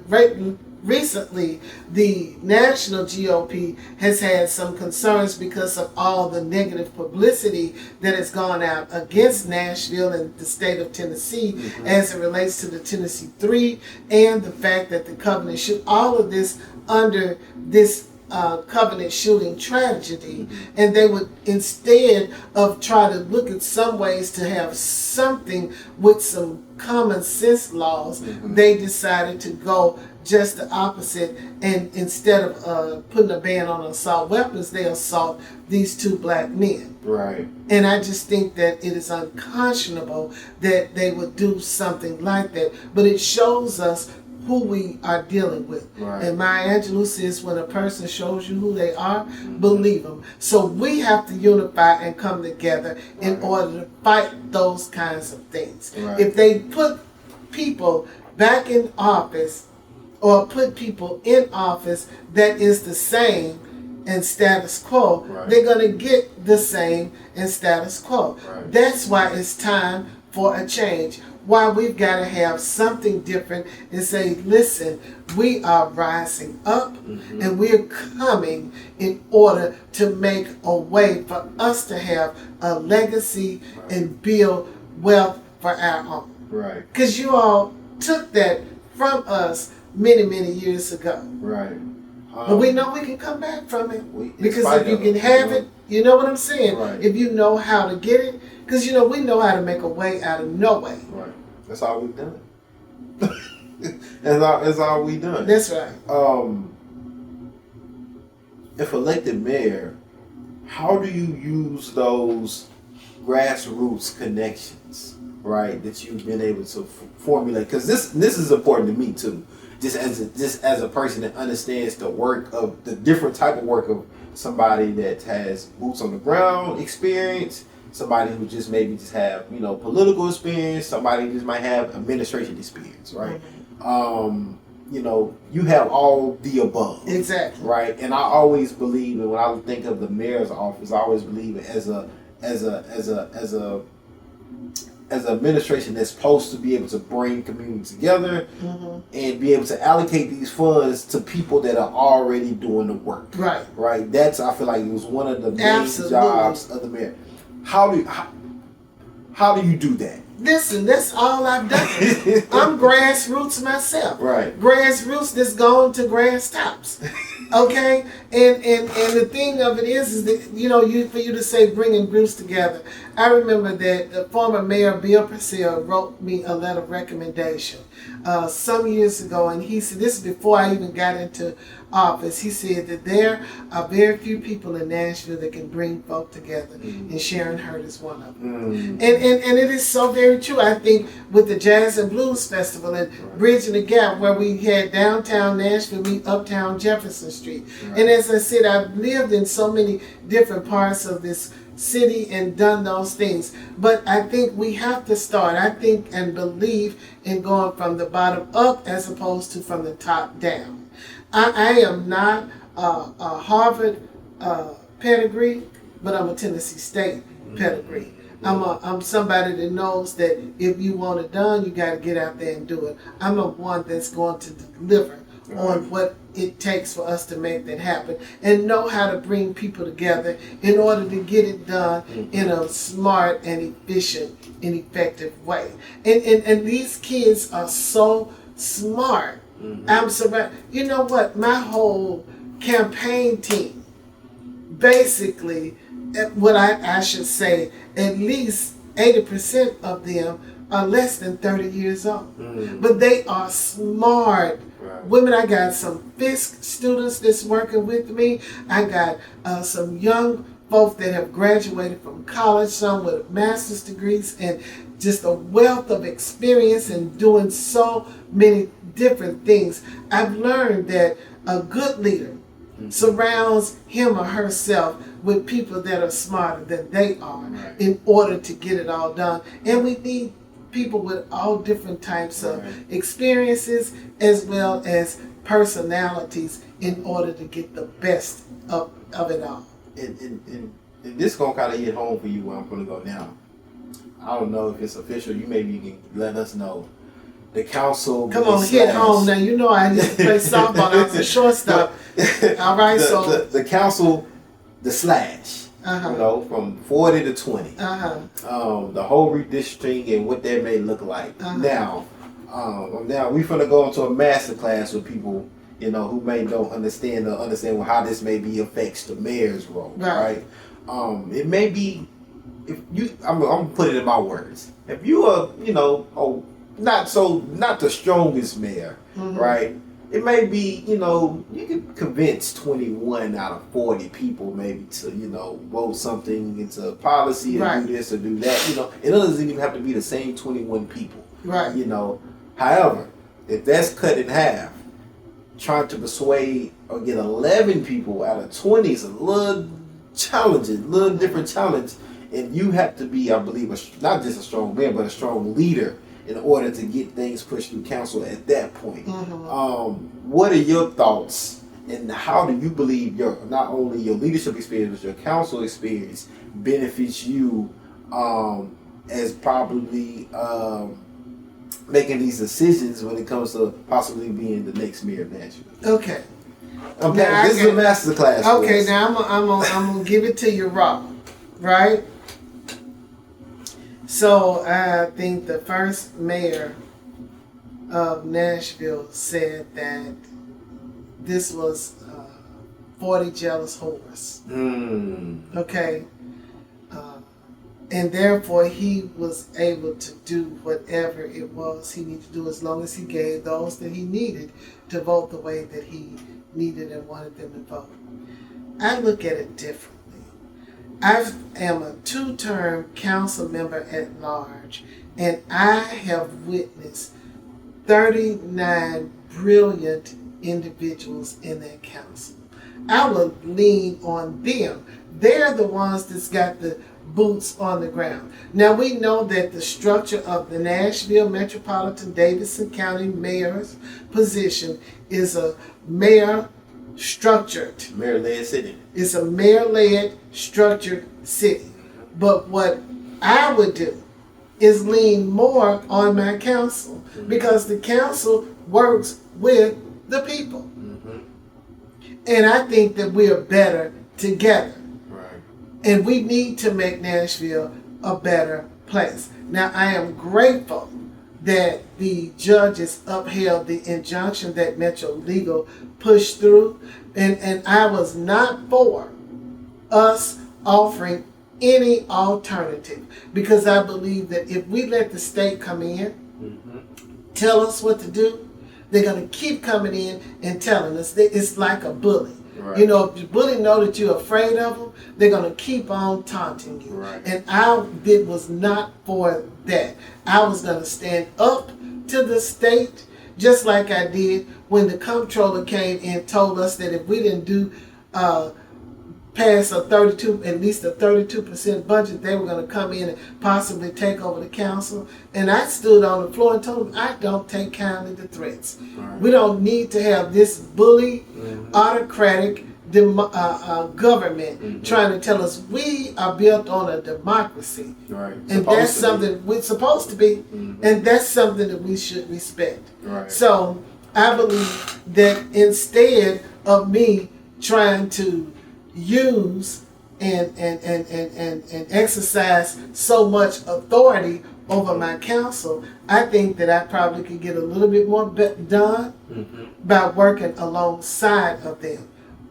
recently the national GOP has had some concerns because of all the negative publicity that has gone out against Nashville and the state of Tennessee as it relates to the Tennessee 3 and the fact that the Covenant shoot, all of this under this Covenant shooting tragedy, and they would, instead of try to look at some ways to have something with some common sense laws, they decided to go just the opposite, and instead of putting a ban on assault weapons, they assault these two black men. Right. And I just think that it is unconscionable that they would do something like that, but it shows us who we are dealing with. Right. And Maya Angelou says, when a person shows you who they are, believe them. So we have to unify and come together in order to fight those kinds of things. Right. If they put people back in office, or put people in office that is the same and status quo, they're going to get the same and status quo. That's why it's time for a change. Why we've got to have something different and say, listen, we are rising up and we're coming in order to make a way for us to have a legacy and build wealth for our own. Right. Because you all took that from us many, many years ago. Right. But we know we can come back from it. Because spite if you of can it, have it, you know what I'm saying? Right. If you know how to get it. Because, you know, we know how to make a way out of no way. Right. That's all we've done. That's all we've done. That's right. If elected mayor, how do you use those grassroots connections, right, that you've been able to formulate? Because this is important to me too. Just as a person that understands the work of the different type of work of somebody that has boots on the ground experience, somebody who just maybe just have, you know, political experience, somebody who just might have administration experience, right? You know, you have all the above. Exactly. Right. And I always believe, and when I think of the mayor's office, I always believe it as an administration that's supposed to be able to bring communities together and be able to allocate these funds to people that are already doing the work. Right. Right. That's, I feel like it was one of the main jobs of the mayor. How do you do that? Listen, that's all I've done. I'm grassroots myself. Right. Grassroots that's gone to grass tops. Okay? And the thing of it is that, you know, for you to say bringing groups together. I remember that the former mayor, Bill Purcell, wrote me a letter of recommendation some years ago. And he said, this is before I even got into office, he said that there are very few people in Nashville that can bring folk together. And Sharon Hurt is one of them. And it is so very true. I think with the Jazz and Blues Festival and Bridging the Gap, where we had downtown Nashville meet uptown Jefferson Street. And as I said, I've lived in so many different parts of this city and done those things. But I think we have to start, I think, and believe in going from the bottom up as opposed to from the top down. I am not a Harvard pedigree, but I'm a Tennessee State pedigree. I'm somebody that knows that if you want it done, you got to get out there and do it. I'm a one that's going to deliver on what it takes for us to make that happen and know how to bring people together in order to get it done in a smart and efficient and effective way. And these kids are so smart. I'm surrounded. You know what? My whole campaign team, basically, what I should say, at least 80% of them are less than 30 years old. But they are smart women. I got some Fisk students that's working with me. I got some young folks that have graduated from college, some with master's degrees, and just a wealth of experience in doing so many different things. I've learned that a good leader surrounds him or herself with people that are smarter than they are in order to get it all done. And we need people with all different types of experiences as well as personalities in order to get the best of it all. And this gonna kind of hit home for you where I'm gonna go now. I don't know if it's official. Maybe you can let us know. The council. Come on, hit home now. You know I used to play softball. I was a shortstop. All right, the council, the slash. You know, from 40 to 20. The whole redistricting and what that may look like. Now we're gonna go into a master class with people, you know, who may don't understand how this maybe affects the mayor's role, right? It may be, if you, I'm gonna put it in my words. If you are, you know, not the strongest mayor, right? It may be, you know, you can convince 21 out of 40 people maybe to, you know, vote something into policy or do this or do that. You know, it doesn't even have to be the same 21 people. Right. You know, however, if that's cut in half, trying to persuade or get 11 people out of 20 is a little challenging, a little different challenge. And you have to be, I believe, not just a strong man, but a strong leader in order to get things pushed through council at that point. What are your thoughts, and how do you believe not only your leadership experience, but your council experience benefits you as probably making these decisions when it comes to possibly being the next mayor of Nashville. Okay. This is a master class. Okay, now I'm gonna give it to you raw, right? So I think the first mayor of Nashville said that this was 40 jealous whores. Okay. And therefore he was able to do whatever it was he needed to do as long as he gave those that he needed to vote the way that he needed and wanted them to vote. I look at it differently. I am a 2-term council member at large, and I have witnessed 39 brilliant individuals in that council. I would lean on them. They're the ones that's got the boots on the ground. Now we know that the structure of the Nashville Metropolitan Davidson County Mayor's position is a mayor structured. Mayor-led city. It's a mayor-led structured city. But what I would do is lean more on my council because the council works with the people. And I think that we are better together. And we need to make Nashville a better place. Now, I am grateful that the judges upheld the injunction that Metro Legal pushed through. And I was not for us offering any alternative because I believe that if we let the state come in, tell us what to do, they're going to keep coming in and telling us. It's like a bully. Right. You know, if the bully know that you're afraid of them, they're going to keep on taunting you. Right. And I was not for that. I was going to stand up to the state just like I did when the comptroller came and told us that if we didn't do pass at least a 32% budget, they were going to come in and possibly take over the council. And I stood on the floor and told them I don't take kindly to threats. Right. We don't need to have this bully, autocratic government trying to tell us we are built on a democracy. Right. And that's something we're supposed to be. And that's something that we should respect. Right. So I believe that instead of me trying to use and exercise so much authority over my council, I think that I probably could get a little bit more done by working alongside of them.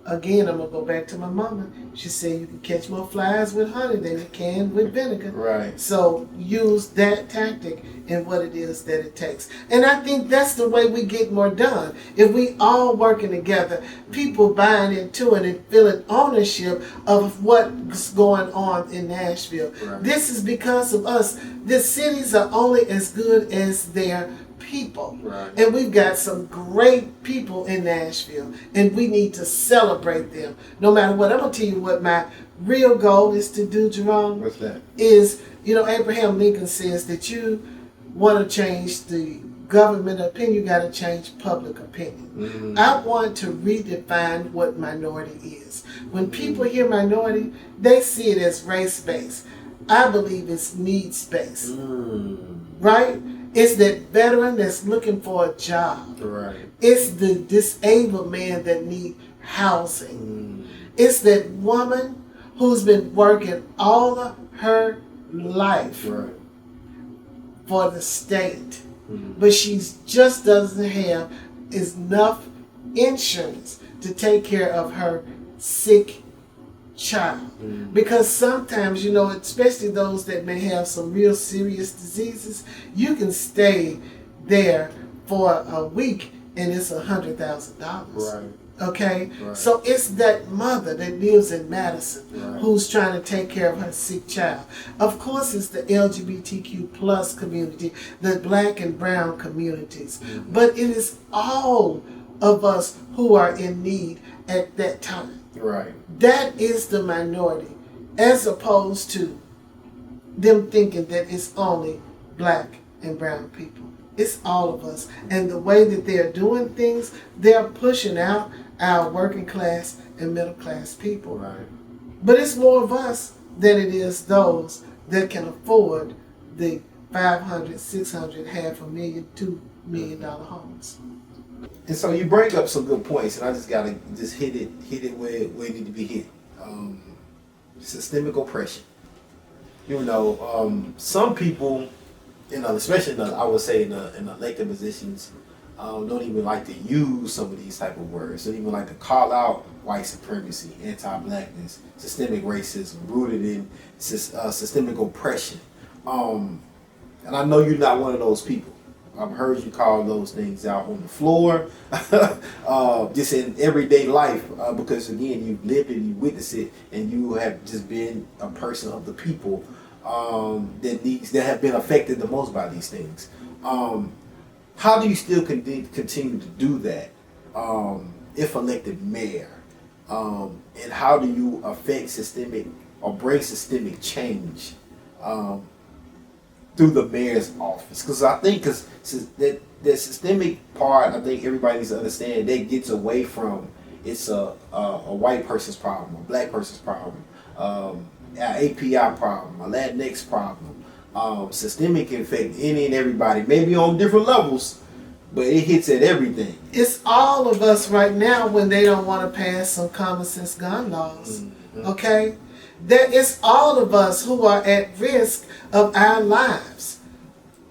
Again, I'm going to go back to my mama. She said you can catch more flies with honey than you can with vinegar. Right. So use that tactic in what it is that it takes. And I think that's the way we get more done. If we all working together, people buying into it and feeling ownership of what's going on in Nashville. Right. This is because of us. The cities are only as good as their people. Right. And we've got some great people in Nashville, and we need to celebrate them no matter what. I'm going to tell you what my real goal is to do, Jerome. What's that? Is, you know, Abraham Lincoln says that you want to change the government opinion, you got to change public opinion. I want to redefine what minority is. When people hear minority, they see it as race-based. I believe it's needs-based. Right? It's that veteran that's looking for a job. Right. It's the disabled man that needs housing. It's that woman who's been working all of her life for the state, but she just doesn't have enough insurance to take care of her sick child. Because sometimes, you know, especially those that may have some real serious diseases, you can stay there for a week and it's $100,000. Right. Okay? Right. So it's that mother that lives in Madison who's trying to take care of her sick child. Of course, it's the LGBTQ plus community, the black and brown communities. But it is all of us who are in need at that time. Right. That is the minority, as opposed to them thinking that it's only black and brown people. It's all of us. And the way that they're doing things, they're pushing out our working class and middle class people. Right. But it's more of us than it is those that can afford the 500, 600, half a million, $2 million homes. And so you bring up some good points, and I just gotta just hit it where it need to be hit. Systemic oppression. Some people, especially I would say in the elected positions, don't even like to use some of these type of words. Don't even like to call out white supremacy, anti-blackness, systemic racism, rooted in systemic oppression. And I know you're not one of those people. I've heard you call those things out on the floor, just in everyday life, because again, you've lived it, you witnessed it, and you have just been a person of the people that have been affected the most by these things. How do you still continue to do that if elected mayor? And how do you affect systemic or bring systemic change through the mayor's office? Because I think that systemic part, I think everybody needs to understand, that gets away from it's a white person's problem, a black person's problem, an API problem, a Latinx problem. Systemic can affect any and everybody, maybe on different levels, but it hits at everything. It's all of us right now when they don't want to pass some common sense gun laws. Mm-hmm. Okay? It's all of us who are at risk of our lives.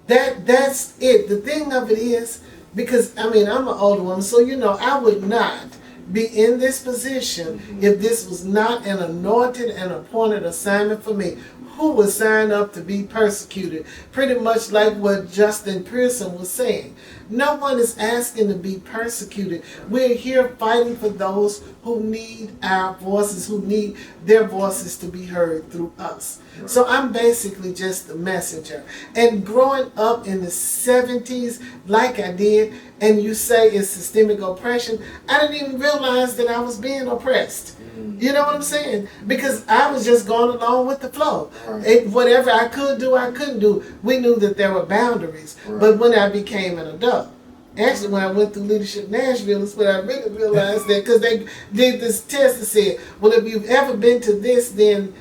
That's it. The thing of it is, because I'm an older woman, so I would not be in this position if this was not an anointed and appointed assignment for me. Who would sign up to be persecuted? Pretty much like what Justin Pearson was saying. No one is asking to be persecuted. We're here fighting for those who need our voices, who need their voices to be heard through us. Right. So I'm basically just the messenger. And growing up in the 70s, like I did, and you say it's systemic oppression, I didn't even realize that I was being oppressed. You know what I'm saying? Because I was just going along with the flow. Right. Whatever I could do, I couldn't do. We knew that there were boundaries. Right. But when I became an adult, actually when I went through Leadership Nashville, is when I really realized that, because they did this test that said, well, if you've ever been to this, then,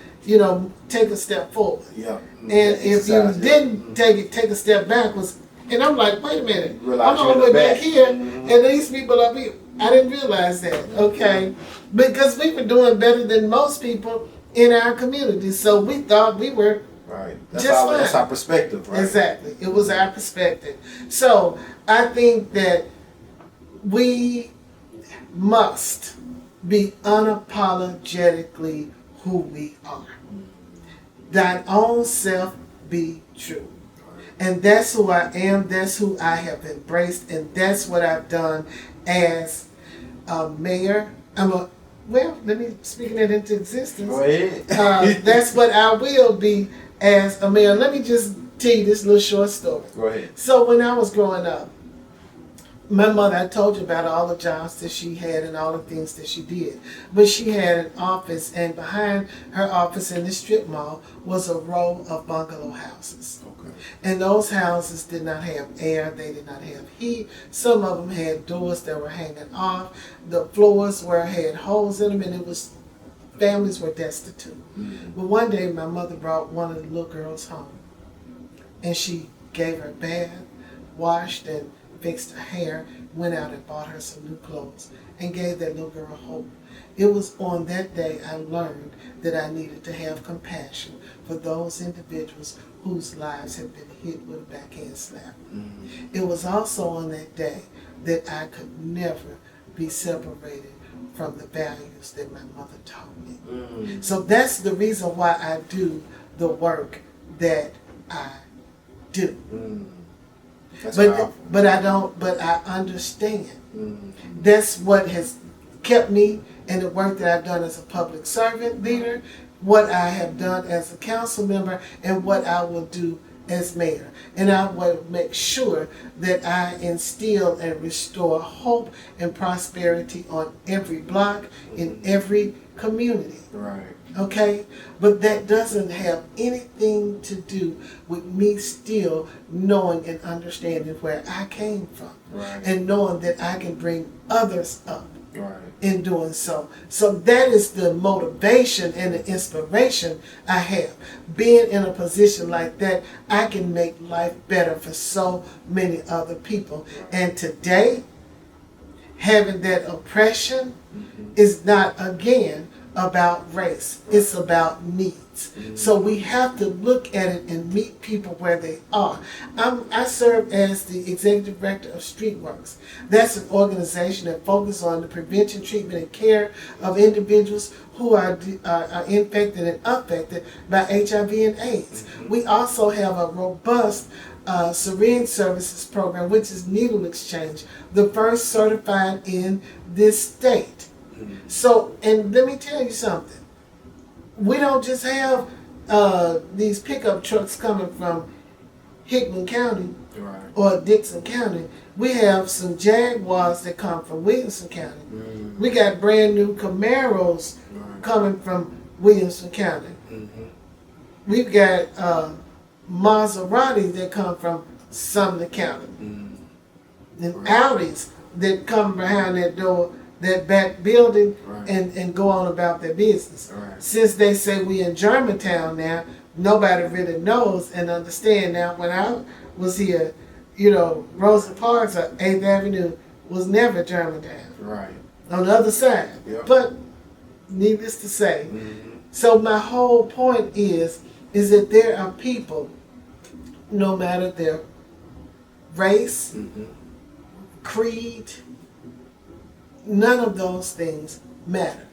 take a step forward. Yeah. And if you didn't take a step backwards. And I'm like, wait a minute, I'm all the way back here, and these people up here. I didn't realize that, okay? Because we were doing better than most people in our community, so we thought we were fine. That's our perspective, right? Exactly. It was our perspective. So I think that we must be unapologetically who we are. Thine own self be true. And that's who I am, that's who I have embraced, and that's what I've done as a mayor. Let me speak that into existence. Go ahead. That's what I will be as a mayor. Let me just tell you this little short story. Go ahead. So when I was growing up, my mother, I told you about all the jobs that she had and all the things that she did. But she had an office, and behind her office in the strip mall was a row of bungalow houses. Okay. And those houses did not have air, they did not have heat. Some of them had doors that were hanging off. The floors had holes in them, and families were destitute. Mm-hmm. But one day my mother brought one of the little girls home, and she gave her a bath, washed and fixed her hair, went out and bought her some new clothes, and gave that little girl hope. It was on that day I learned that I needed to have compassion for those individuals whose lives had been hit with a backhand slap. Mm-hmm. It was also on that day that I could never be separated from the values that my mother taught me. Mm-hmm. So that's the reason why I do the work that I do. Mm-hmm. But I understand. Mm-hmm. That's what has kept me in the work that I've done as a public servant leader, what I have done as a council member, and what I will do as mayor. And I will make sure that I instill and restore hope and prosperity on every block, in every community. Right. Okay? But that doesn't have anything to do with me still knowing and understanding where I came from. Right. And knowing that I can bring others up in doing so. So that is the motivation and the inspiration I have. Being in a position like that, I can make life better for so many other people. And today, having that oppression is not, again, about race. It's about needs. So we have to look at it and meet people where they are. I serve as the executive director of Streetworks. That's an organization that focuses on the prevention, treatment, and care of individuals who are infected and affected by HIV and AIDS. We also have a robust syringe services program, which is needle exchange, the first certified in this state. So, and let me tell you something. We don't just have these pickup trucks coming from Hickman County or Dixon County. We have some Jaguars that come from Williamson County. We got brand new Camaros coming from Williamson County. We've got Maseratis that come from Sumner County. And Audis that come behind that door, that back building, and go on about their business. Since they say we in Germantown now, nobody really knows and understand. Now, when I was here, you know, Rosa Parks or 8th Avenue was never Germantown. On the other side. But needless to say. So my whole point is that there are people, no matter their race, creed, none of those things matter.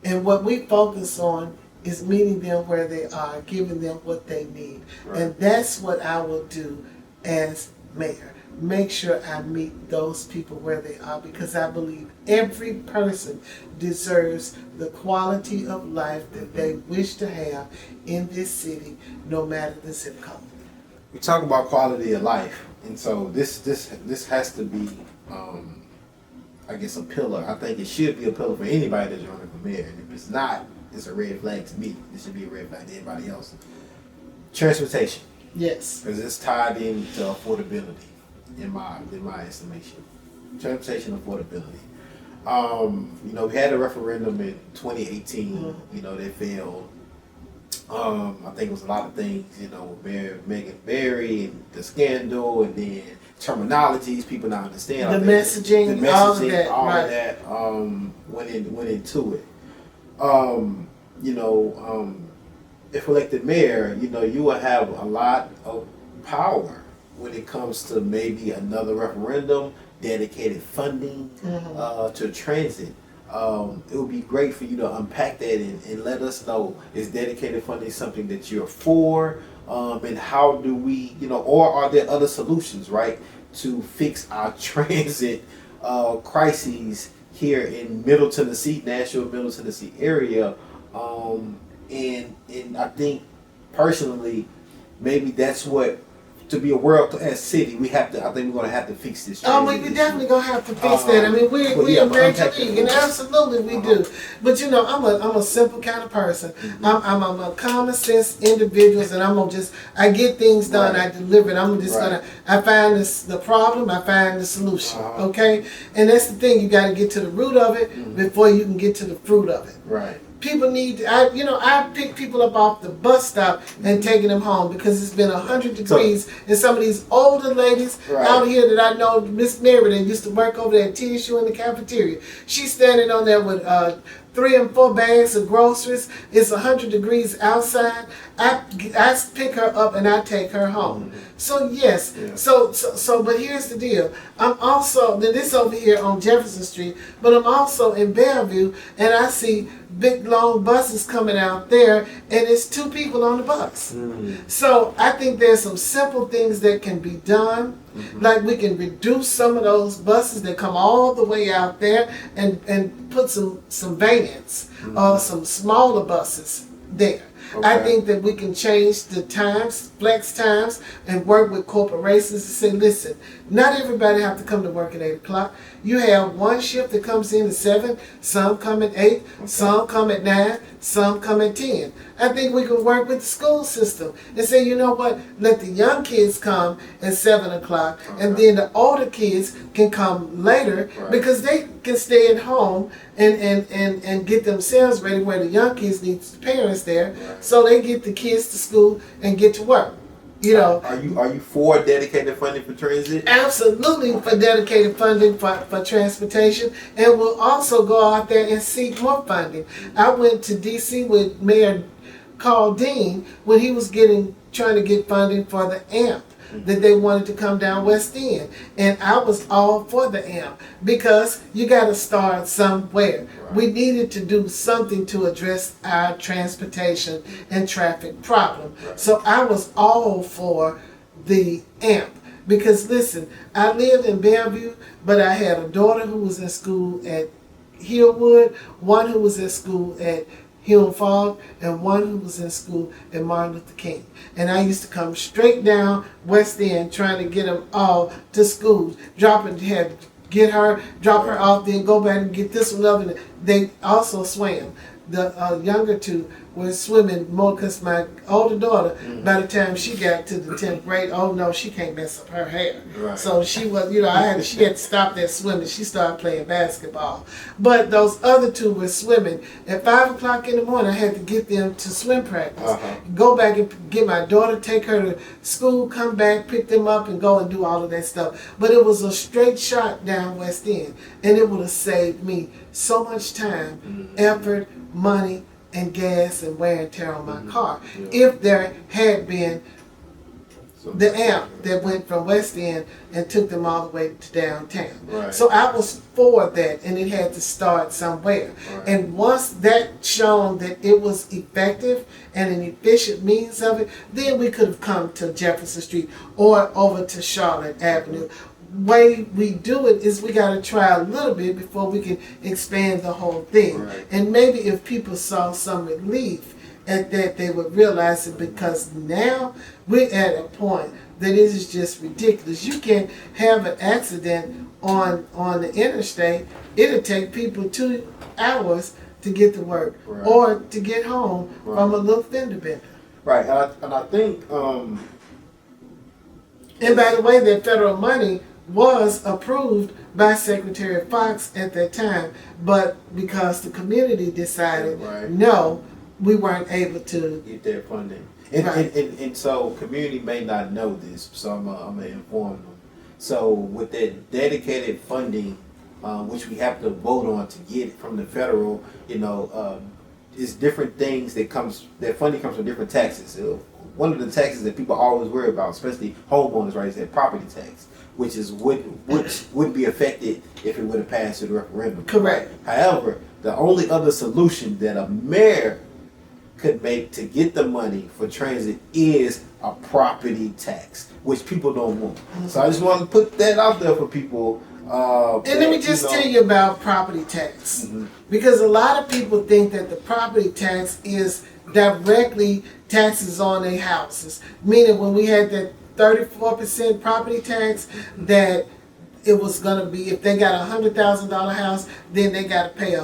And what we focus on is meeting them where they are, giving them what they need. And that's what I will do as mayor. Make sure I meet those people where they are, because I believe every person deserves the quality of life that they wish to have in this city, no matter the zip code. We talk about quality of life, and so this has to be, I guess, a pillar. I think it should be a pillar for anybody that's running for mayor. And if it's not, it's a red flag to me. It should be a red flag to everybody else. Transportation. Yes. Because it's tied into affordability, in my estimation. Transportation affordability. You know, we had a referendum in 2018. You know, that failed. I think it was a lot of things. You know, Megan Berry and the scandal, and then terminologies people not understand. The messaging, all of that, went into it. You know, if elected mayor, you know, you will have a lot of power when it comes to maybe another referendum, dedicated funding to transit. It would be great for you to unpack that and let us know, is dedicated funding something that you're for, and how do we, you know, or are there other solutions, right, to fix our transit crises here in Middle Tennessee, Nashville, Middle Tennessee area. And I think personally, maybe that's what, to be a world-class city, we have to. I think we're going to have to fix this. We definitely going to have to fix that. I mean, we're a major league, and absolutely we do. But you know, I'm a simple kind of person. I'm a common sense individual, and I get things done. I deliver it. I find the problem. I find the solution. Okay, and that's the thing. You got to get to the root of it before you can get to the fruit of it. People need. I pick people up off the bus stop and taking them home because it's been 100 degrees, and some of these older ladies out here that I know, Miss Mary, that used to work over there at TSU in the cafeteria. She's standing on there with 3 and 4 bags of groceries. It's 100 degrees outside. I pick her up and I take her home. So yes, so but here's the deal. I'm also, this over here on Jefferson Street, but I'm also in Bellevue, and I see big long buses coming out there, and it's 2 people on the bus. So I think there's some simple things that can be done. Like we can reduce some of those buses that come all the way out there and put some vans or some smaller buses there. I think that we can change the times, flex times, and work with corporations to say, listen, not everybody have to come to work at 8 o'clock. You have one shift that comes in at 7, some come at 8, some come at 9, some come at 10. I think we can work with the school system and say, you know what, let the young kids come at 7 o'clock, and then the older kids can come later because they can stay at home and get themselves ready, where the young kids need the parents there, so they get the kids to school and get to work. You know, are you for dedicated funding for transit? Absolutely, for dedicated funding for transportation, and we'll also go out there and seek more funding. I went to D.C. with Mayor Carl Dean when he was trying to get funding for the AMP that they wanted to come down West End, and I was all for the AMP because you got to start somewhere. We needed to do something to address our transportation and traffic problem. So I was all for the AMP because, listen, I lived in Bellevue, but I had a daughter who was in school at Hillwood, one who was in school at Hume Fogg, and one who was in school at Martin Luther King. And I used to come straight down West End trying to get them all to school, drop her off, then go back and get this one up. And they also swam. The younger two were swimming more because my older daughter, by the time she got to the 10th grade, oh no, she can't mess up her hair. So she was, she had to stop that swimming. She started playing basketball. But those other two were swimming. At 5 o'clock in the morning, I had to get them to swim practice. Go back and get my daughter, take her to school, come back, pick them up, and go and do all of that stuff. But it was a straight shot down West End, and it would have saved me so much time, effort, money, and gas and wear and tear on my car. If there had been the AMP that went from West End and took them all the way to downtown. So I was for that, and it had to start somewhere. And once that shown that it was effective and an efficient means of it, then we could have come to Jefferson Street or over to Charlotte Avenue. Way we do it is we got to try a little bit before we can expand the whole thing. And maybe if people saw some relief at that, they would realize it, because now we're at a point that it is just ridiculous. You can have an accident on the interstate. It'll take people 2 hours to get to work or to get home from a little fender bender. And I think and by the way, that federal money was approved by Secretary Fox at that time, but because the community decided no, we weren't able to get that funding. And so community may not know this, so I'm gonna inform them. So with that dedicated funding, which we have to vote on to get from the federal, it's different things that funding comes from different taxes. One of the taxes that people always worry about, especially homeowners, is that property tax, which wouldn't be affected if it would have passed through the referendum. Correct. However, the only other solution that a mayor could make to get the money for transit is a property tax, which people don't want. So I just want to put that out there for people. And let me just tell you about property tax, because a lot of people think that the property tax is directly taxes on their houses. Meaning when we had that 34% property tax, that it was going to be, if they got a $100,000 house, then they got to pay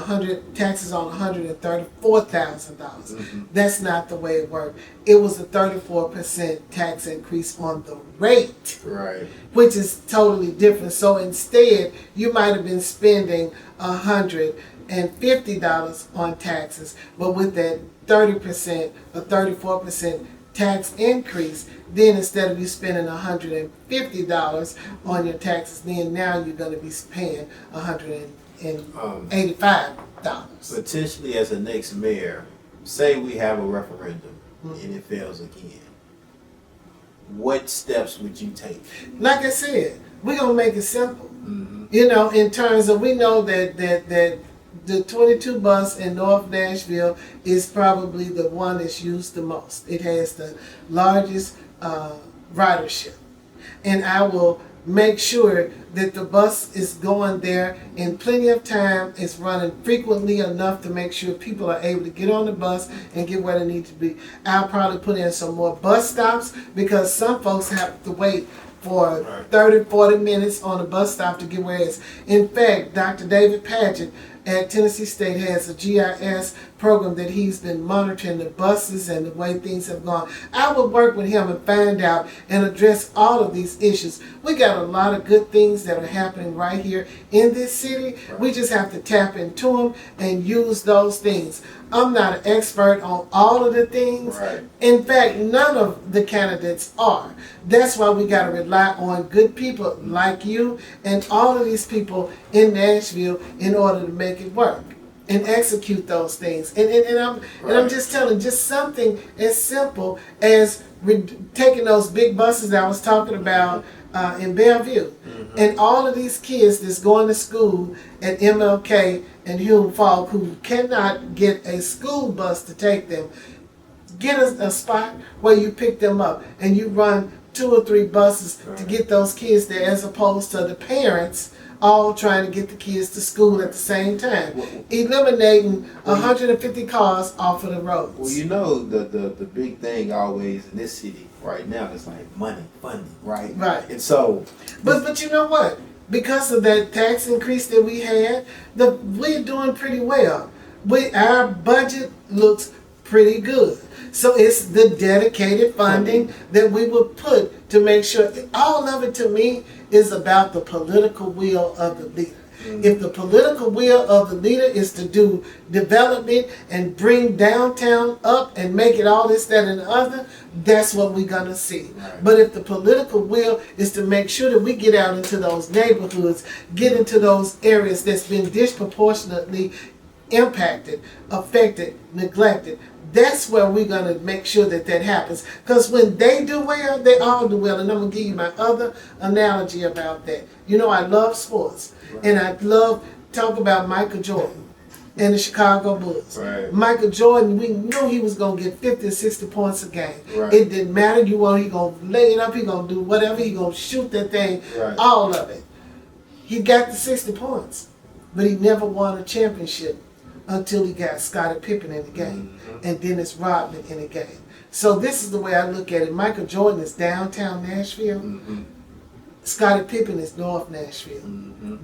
taxes on $134,000. That's not the way it worked. It was a 34% tax increase on the rate, which is totally different. So instead, you might have been spending $150 on taxes, but with that 30% or 34% tax increase, then instead of you spending $150 on your taxes, then now you're going to be paying $185. Potentially, as a next mayor, say we have a referendum and it fails again, what steps would you take? Like I said, we're going to make it simple. In terms of, we know that the 22 bus in North Nashville is probably the one that's used the most. It has the largest ridership. And I will make sure that the bus is going there in plenty of time. It's running frequently enough to make sure people are able to get on the bus and get where they need to be. I'll probably put in some more bus stops because some folks have to wait for 30, 40 minutes on the bus stop to get where it is. In fact, Dr. David Padgett at Tennessee State has a GIS program that he's been monitoring the buses and the way things have gone. I would work with him and find out and address all of these issues. We got a lot of good things that are happening right here in this city. We just have to tap into them and use those things. I'm not an expert on all of the things. In fact, none of the candidates are. That's why we got to rely on good people like you and all of these people in Nashville in order to make it work and execute those things. And I'm just telling, just something as simple as taking those big buses that I was talking about in Bellevue. And all of these kids that's going to school at MLK and Hume Falk who cannot get a school bus to take them, get a spot where you pick them up and you run 2 or 3 buses to get those kids there, as opposed to the parents all trying to get the kids to school at the same time, eliminating 150 cars off of the roads. Well, you know, the big thing always in this city right now is like money, funding, right? Right. And so, but you know what? Because of that tax increase that we had, we're doing pretty well. Our budget looks pretty good. So it's the dedicated funding that we would put to make sure. All of it to me is about the political will of the leader. If the political will of the leader is to do development and bring downtown up and make it all this, that, and the other, that's what we're going to see. But if the political will is to make sure that we get out into those neighborhoods, get into those areas that's been disproportionately impacted, affected, neglected, that's where we're going to make sure that happens. Because when they do well, they all do well. And I'm going to give you my other analogy about that. You know, I love sports. And I love talk about Michael Jordan and the Chicago Bulls. Michael Jordan, we knew he was going to get 50 or 60 points a game. It didn't matter. He going to lay it up. He going to do whatever. He going to shoot that thing, all of it. He got the 60 points. But he never won a championship until he got Scottie Pippen in the game and Dennis Rodman in the game. So this is the way I look at it. Michael Jordan is downtown Nashville. Scottie Pippen is North Nashville.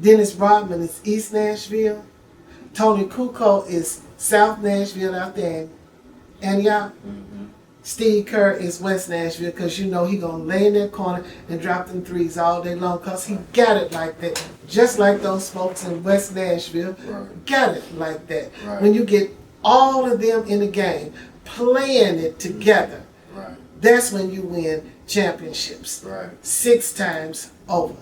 Dennis Rodman is East Nashville. Tony Kukoc is South Nashville out there in Antioch. Steve Kerr is West Nashville, because you know he going to lay in that corner and drop them threes all day long, because he got it like that. Just like those folks in West Nashville got it like that. When you get all of them in the game, playing it together, that's when you win championships. 6 times over.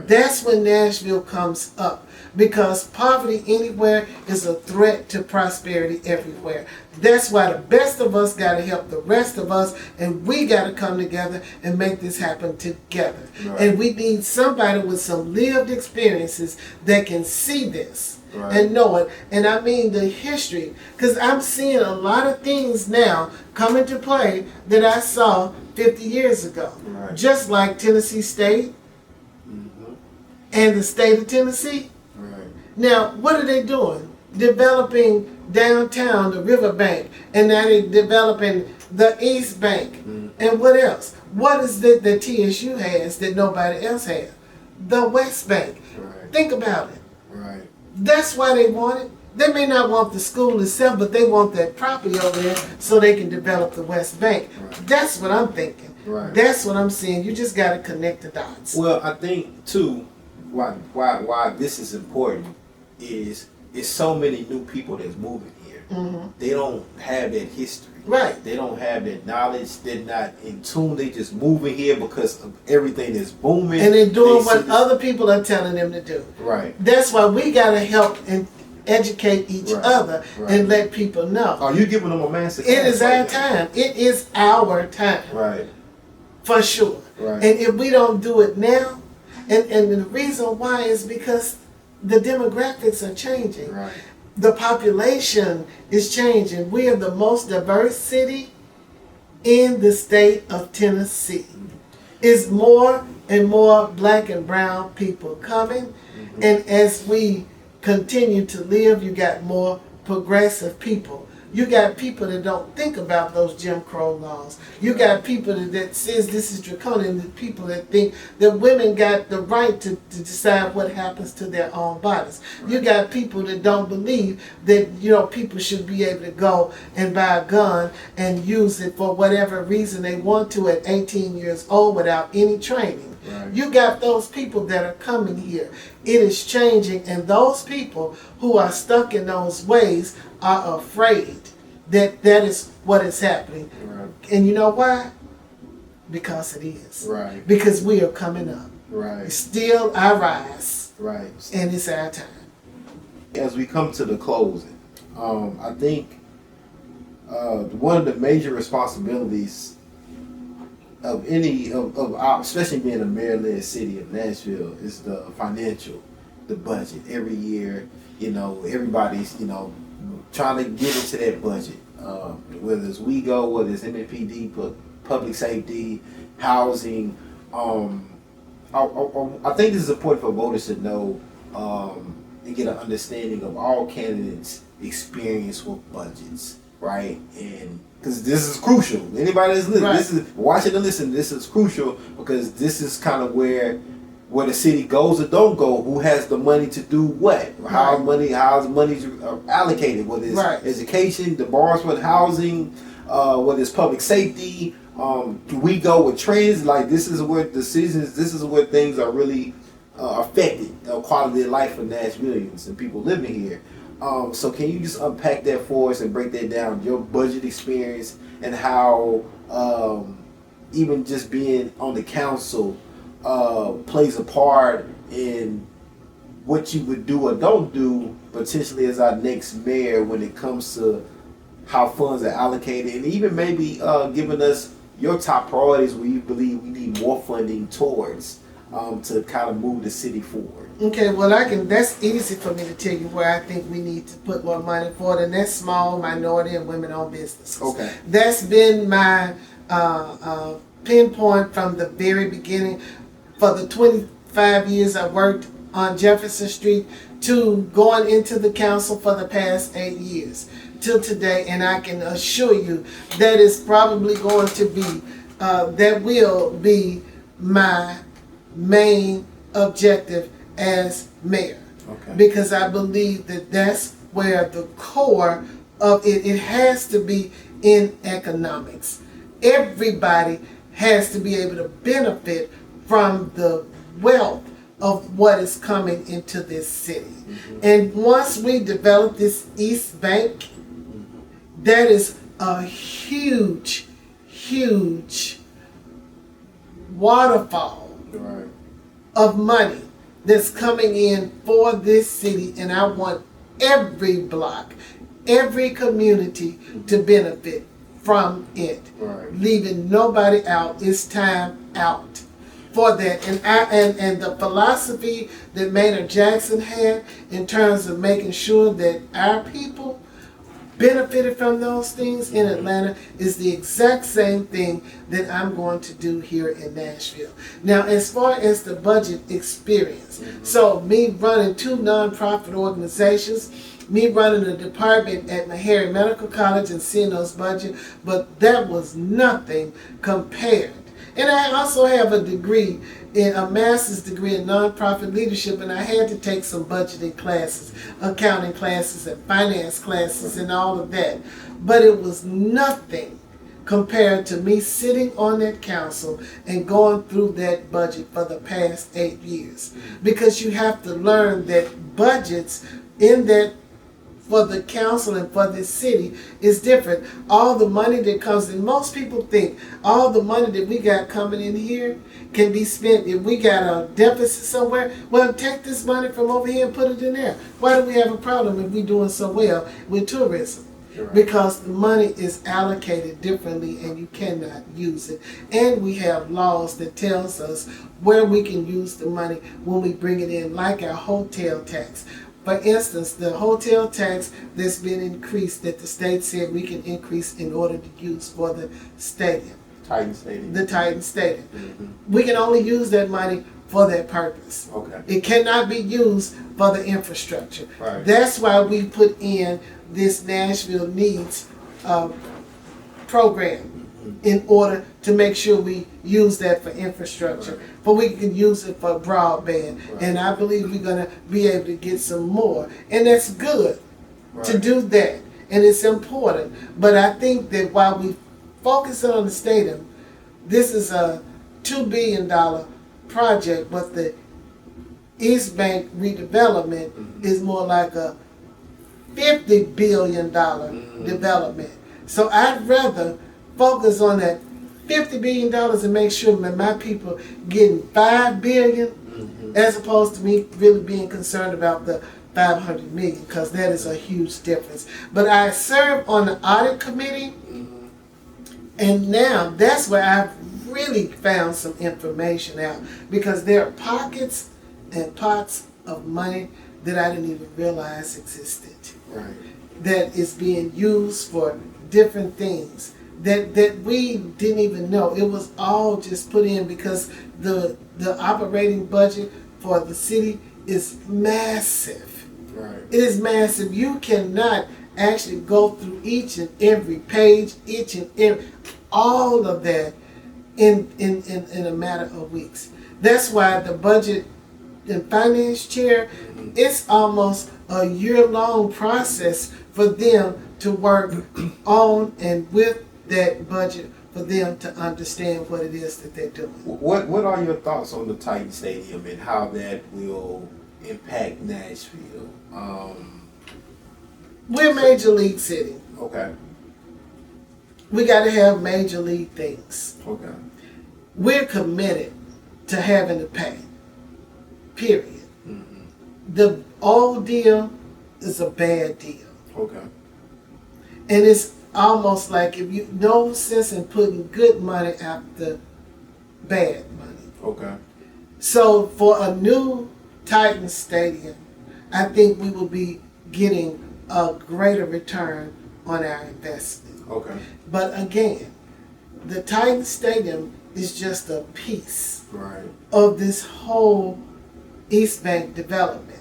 That's when Nashville comes up, because poverty anywhere is a threat to prosperity everywhere. That's why the best of us got to help the rest of us, and we got to come together and make this happen together. And we need somebody with some lived experiences that can see this and know it. And I mean the history, because I'm seeing a lot of things now come into play that I saw 50 years ago. Just like Tennessee State and the state of Tennessee. Now, what are they doing? Developing downtown, the riverbank, and now they're developing the East Bank. And what else? What is it that TSU has that nobody else has? The West Bank. Think about it. That's why they want it. They may not want the school itself, but they want that property over there so they can develop the West Bank. That's what I'm thinking. That's what I'm saying. You just got to connect the dots. Well, I think too, why this is important is so many new people that's moving here. They don't have that history. They don't have that knowledge. They're not in tune. They just moving here because of everything is booming. And they're doing what other people are telling them to do. That's why we got to help and educate each other and let people know. Are you giving them a master class? It is our time. It is our time. For sure. And if we don't do it now, and the reason why is because the demographics are changing. The population is changing. We are the most diverse city in the state of Tennessee. It's more and more black and brown people coming. And as we continue to live, you got more progressive people. You got people that don't think about those Jim Crow laws. You got people that says this is draconian. The people that think that women got the right to decide what happens to their own bodies. You got people that don't believe that, you know, people should be able to go and buy a gun and use it for whatever reason they want to at 18 years old without any training. Right. You got those people that are coming here. It is changing, and those people who are stuck in those ways are afraid that that is what is happening. Right. And you know why? Because it is. Right. Because we are coming up. Right. It's still our rise. Right. And it's our time. As we come to the closing, I think one of the major responsibilities of any of our, especially being a mayor-led city of Nashville, is the budget. Every year, you know, everybody's, you know, trying to get into that budget. Whether it's WeGo, whether it's MNPD, public safety, housing. I think this is important for voters to know and get an understanding of all candidates' experience with budgets, right? And because this is crucial. Anybody that's listening, right, this is watching and listening. This is crucial because this is kind of where the city goes or don't go. Who has the money to do what? Right. How's money allocated? Whether it's right, education, the bars with housing, whether it's public safety. Do we go with trends? Like this is where decisions. This is where things are really affected the quality of life for Nashvillians and people living here. So can you just unpack that for us and break that down, your budget experience and how even just being on the council plays a part in what you would do or don't do potentially as our next mayor when it comes to how funds are allocated, and even maybe giving us your top priorities where you believe we need more funding towards to kind of move the city forward. Okay, well, that's easy for me to tell you where I think we need to put more money for, and that's small, minority, and women-owned businesses. Okay. That's been my pinpoint from the very beginning. For the 25 years I worked on Jefferson Street to going into the council for the past 8 years till today, and I can assure you that is probably going to be, that will be my main objective as mayor. Okay. Because I believe that that's where the core of it has to be in economics. Everybody has to be able to benefit from the wealth of what is coming into this city. Mm-hmm. And once we develop this East Bank, that is a huge, huge waterfall, right, of money that's coming in for this city, and I want every block, every community to benefit from it, right, leaving nobody out. It's time out for that. And the philosophy that Maynard Jackson had in terms of making sure that our people benefited from those things in Atlanta is the exact same thing that I'm going to do here in Nashville. Now, as far as the budget experience, so me running 2 nonprofit organizations, me running a department at Meharry Medical College and seeing those budgets, but that was nothing compared. And I also have a degree, a master's degree in nonprofit leadership, and I had to take some budgeting classes, accounting classes, and finance classes, and all of that. But it was nothing compared to me sitting on that council and going through that budget for the past 8 years. Because you have to learn that budgets in that for the council and for this city is different. All the money that comes in, most people think all the money that we got coming in here can be spent if we got a deficit somewhere. Well, take this money from over here and put it in there. Why do we have a problem if we're doing so well with tourism? Right. Because the money is allocated differently and you cannot use it. And we have laws that tells us where we can use the money when we bring it in, like our hotel tax. For instance, the hotel tax that's been increased that the state said we can increase in order to use for the stadium. Titan Stadium. The Titan Stadium. We can only use that money for that purpose. Okay. It cannot be used for the infrastructure. Right. That's why we put in this Nashville Needs program in order to make sure we use that for infrastructure, Right. but we can use it for broadband. Right. And I believe we're going to be able to get some more. And that's good to Right. do that. And it's important. But I think that while we focus on the stadium, this is a $2 billion project, but the East Bank redevelopment is more like a $50 billion development. So I'd rather focus on that $50 billion and make sure that my people getting $5 billion as opposed to me really being concerned about the $500 million, because that is a huge difference. But I serve on the audit committee, and now that's where I've really found some information out, because there are pockets and pots of money that I didn't even realize existed. Right. That is being used for different things that we didn't even know. It was all just put in because the operating budget for the city is massive. Right. It is massive. You cannot actually go through each and every page, all of that in a matter of weeks. That's why the budget and finance chair, it's almost a year-long process for them to work on and with that budget, for them to understand what it is that they're doing. What are your thoughts on the Titan Stadium and how that will impact Nashville? We're a major league city. Okay. We got to have major league things. Okay. We're committed to having to pay. Period. The old deal is a bad deal. Okay. And it's almost like if you no sense in putting good money after bad money. Okay. So for a new Titan Stadium, I think we will be getting a greater return on our investment. Okay. But again, the Titan Stadium is just a piece Right. of this whole East Bank development.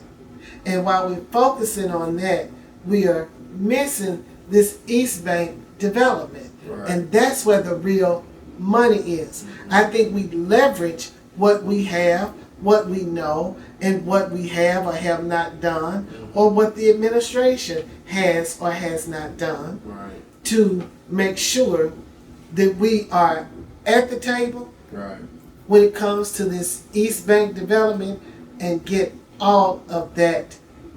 And while we're focusing on that, we are missing this East Bank development. Right. And that's where the real money is. I think we leverage what we have, what we know, and what we have or have not done, or what the administration has or has not done, Right. to make sure that we are at the table Right. when it comes to this East Bank development, and get all of that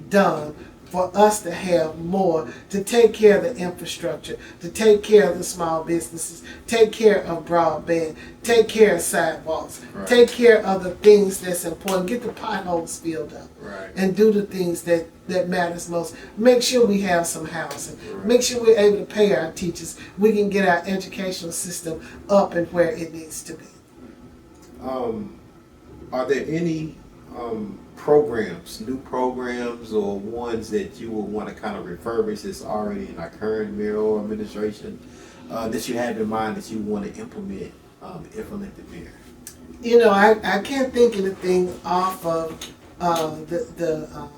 done for us to have more, to take care of the infrastructure, to take care of the small businesses, take care of broadband, take care of sidewalks, Right. take care of the things that's important, get the potholes filled up, Right. and do the things that matters most. Make sure we have some housing. Right. Make sure we're able to pay our teachers. We can get our educational system up and where it needs to be. Are there any programs, new programs, or ones that you would want to kind of refurbish that's already in our current mayoral administration that you have in mind that you want to implement if elected mayor? You know, I can't think of anything off of the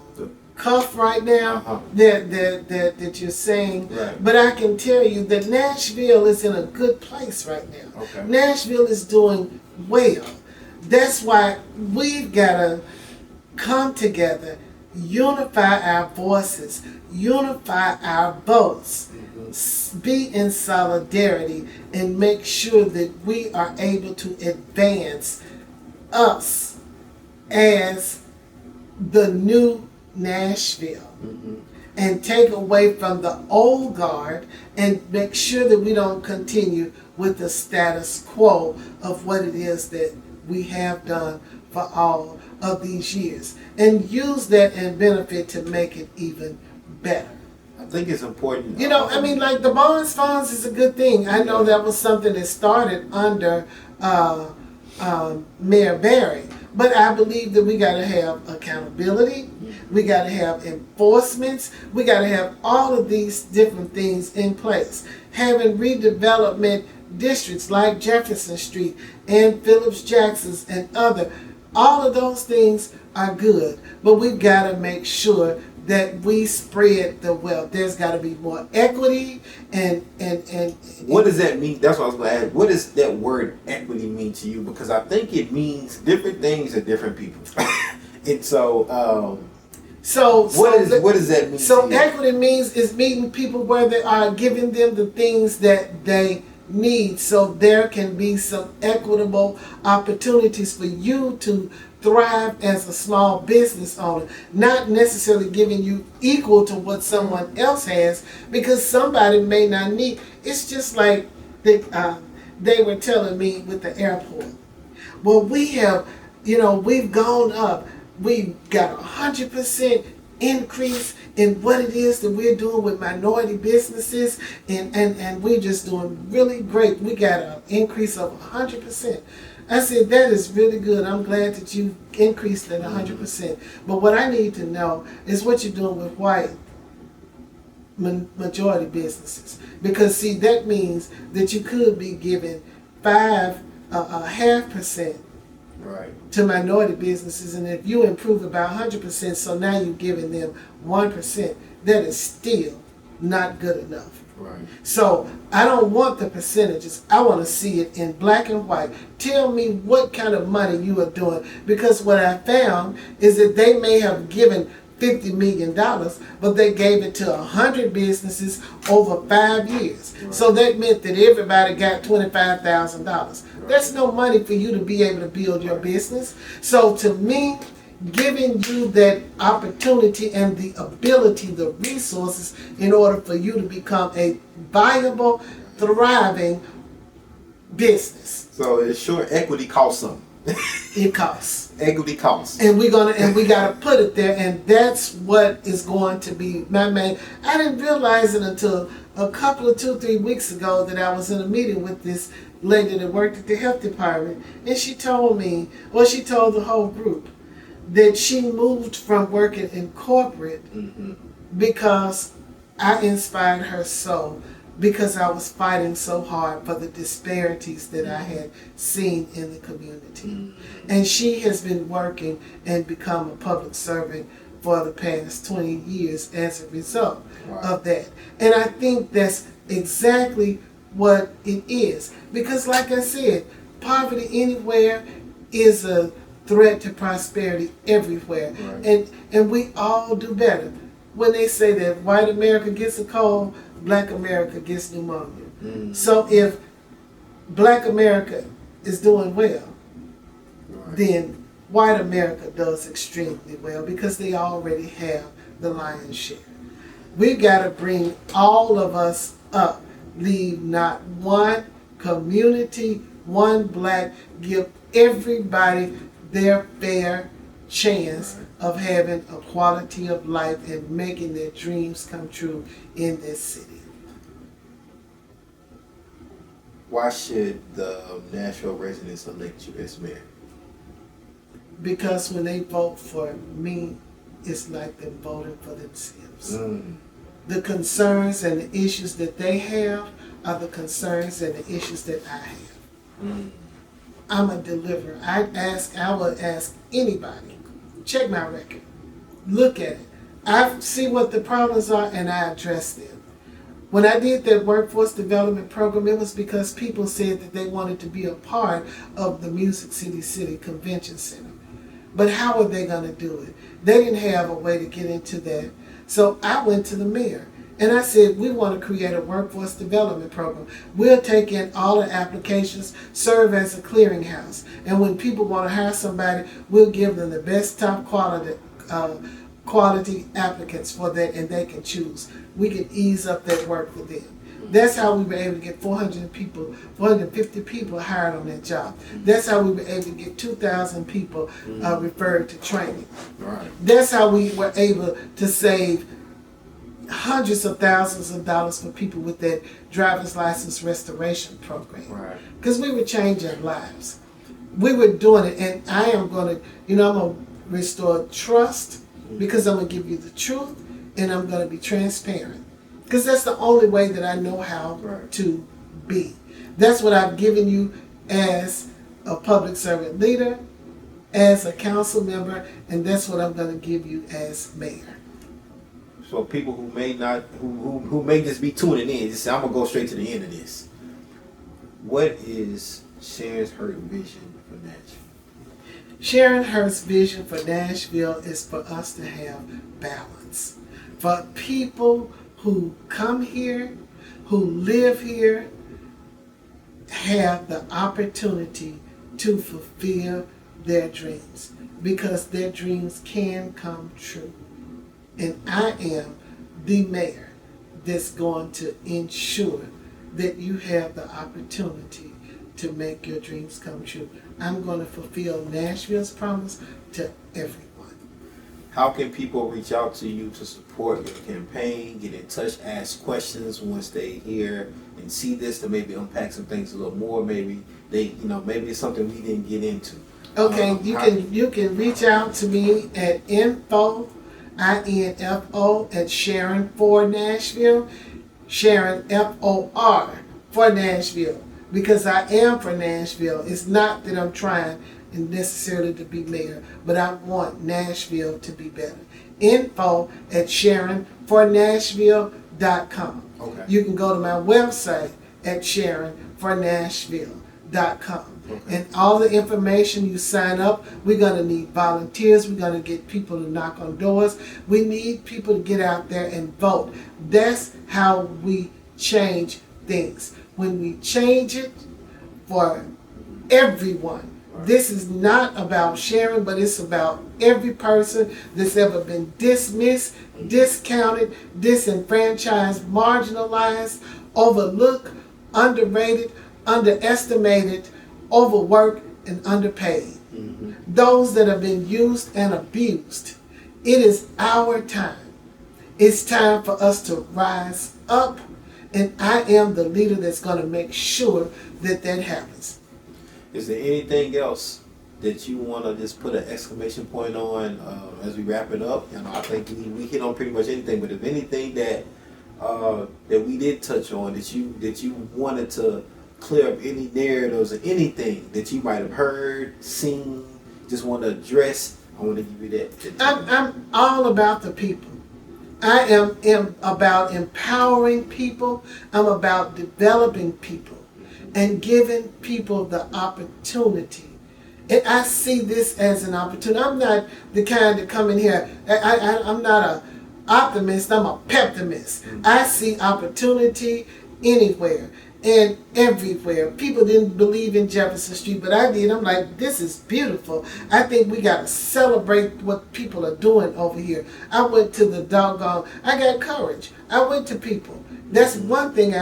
cuff right now that you're saying, Right. but I can tell you that Nashville is in a good place right now. Okay. Nashville is doing well. That's why we've got to come together, unify our voices, unify our votes, be in solidarity, and make sure that we are able to advance us as the new Nashville, and take away from the old guard and make sure that we don't continue with the status quo of what it is that we have done for all of these years, and use that and benefit to make it even better. I think it's important. You know, I mean, like the bonds funds is a good thing. I know that was something that started under Mayor Barry, but I believe that we got to have accountability. We got to have enforcements. We got to have all of these different things in place. Having redevelopment districts like Jefferson Street and Phillips Jackson's and other. All of those things are good, but we've got to make sure that we spread the wealth. There's got to be more equity and what does that mean? That's what I was going to ask. What does that word equity mean to you? Because I think it means different things to different people. And so, what does that mean? So equity means is meeting people where they are, giving them the things that they need, so there can be some equitable opportunities for you to thrive as a small business owner, not necessarily giving you equal to what someone else has, because somebody may not need. It's just like they were telling me with the airport. Well, we have, we've gone up. We've got 100% increase in what it is that we're doing with minority businesses, and we're just doing really great. We got an increase of 100%. I said, that is really good. I'm glad that you increased that 100%. But what I need to know is what you're doing with white majority businesses. Because, see, that means that you could be giving 0.5% right to minority businesses. And if you improve about 100%, so now you're giving them 1%, that is still not good enough. Right. So I don't want the percentages. I want to see it in black and white. Tell me what kind of money you are doing, because what I found is that they may have given $50 million, but they gave it to 100 businesses over 5 years. Right. So that meant that everybody got $25,000. Right. That's no money for you to be able to build your business. So to me, giving you that opportunity and the ability, the resources, in order for you to become a viable, thriving business. So it's sure equity costs something. It costs. Equity costs. And we gotta put it there, and that's what is going to be my main. I didn't realize it until a couple of 2-3 weeks ago that I was in a meeting with this lady that worked at the health department, and she told me, well, she told the whole group, that she moved from working in corporate because I inspired her so, because I was fighting so hard for the disparities that I had seen in the community. And she has been working and become a public servant for the past 20 years as a result of that. And I think that's exactly what it is. Because like I said, poverty anywhere is a threat to prosperity everywhere. Right. And we all do better. When they say that white America gets a cold, black America gets pneumonia. So if black America is doing well, then white America does extremely well, because they already have the lion's share. We've got to bring all of us up. Leave not one community, one black, give everybody their fair chance of having a quality of life and making their dreams come true in this city. Why should the Nashville residents elect you as mayor? Because when they vote for me, it's like them voting for themselves. The concerns and the issues that they have are the concerns and the issues that I have. I'm a deliverer. I would ask anybody, check my record, look at it. I see what the problems are and I address them. When I did that workforce development program, it was because people said that they wanted to be a part of the Music City Convention Center. But how were they going to do it? They didn't have a way to get into that. So I went to the mayor. And I said, we want to create a workforce development program. We'll take in all the applications, serve as a clearinghouse. And when people want to hire somebody, we'll give them the best top quality applicants for that, and they can choose. We can ease up that work for them. That's how we were able to get 450 people hired on that job. That's how we were able to get 2,000 people referred to training. Right. That's how we were able to save hundreds of thousands of dollars for people with that driver's license restoration program. Right. Because we were changing lives. We were doing it, and I am going to, I'm going to restore trust, because I'm going to give you the truth, and I'm going to be transparent. Because that's the only way that I know how to be. That's what I've given you as a public servant leader, as a council member, and that's what I'm going to give you as mayor. So people who may not, who may just be tuning in, just say, I'm gonna go straight to the end of this. What is Sharon's Hurt vision for Nashville? Sharon Hurt's vision for Nashville is for us to have balance. For people who come here, who live here, have the opportunity to fulfill their dreams, because their dreams can come true. And I am the mayor that's going to ensure that you have the opportunity to make your dreams come true. I'm going to fulfill Nashville's promise to everyone. How can people reach out to you to support your campaign, get in touch, ask questions once they hear and see this, to maybe unpack some things a little more? Maybe they, maybe it's something we didn't get into. Okay, you can reach out to me at info at Sharon for Nashville, Sharon FOR for Nashville, because I am for Nashville. It's not that I'm trying necessarily to be mayor, but I want Nashville to be better. Info at SharonForNashville.com. Okay. You can go to my website at SharonForNashville.com. Okay. And all the information, you sign up. We're going to need volunteers. We're going to get people to knock on doors. We need people to get out there and vote. That's how we change things. When we change it for everyone. This is not about Sharon, but it's about every person that's ever been dismissed, discounted, disenfranchised, marginalized, overlooked, underrated, underestimated, overworked, and underpaid. Mm-hmm. Those that have been used and abused. It is our time. It's time for us to rise up, and I am the leader that's going to make sure that that happens. Is there anything else that you want to just put an exclamation point on as we wrap it up? I think we hit on pretty much anything, but if anything that we did touch on that you wanted to clear up, any narratives or anything that you might have heard, seen, just want to address, I want to give you that. I'm all about the people. I am about empowering people. I'm about developing people and giving people the opportunity. And I see this as an opportunity. I'm not the kind to come in here. I'm not an optimist. I'm a pessimist. I see opportunity anywhere and everywhere. People didn't believe in Jefferson Street, but I did. I'm like, this is beautiful. I think we got to celebrate what people are doing over here. I went to the doggone, I got courage. I went to people. That's one thing you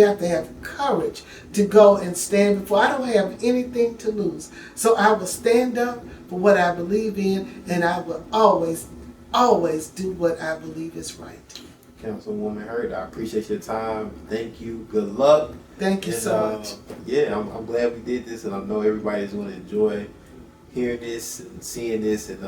have to have courage to go and stand before. I don't have anything to lose. So I will stand up for what I believe in, and I will always, always do what I believe is right. Councilwoman Hurt, I appreciate your time. Thank you. Good luck. Thank you so much. Yeah, I'm glad we did this, and I know everybody's going to enjoy hearing this and seeing this. And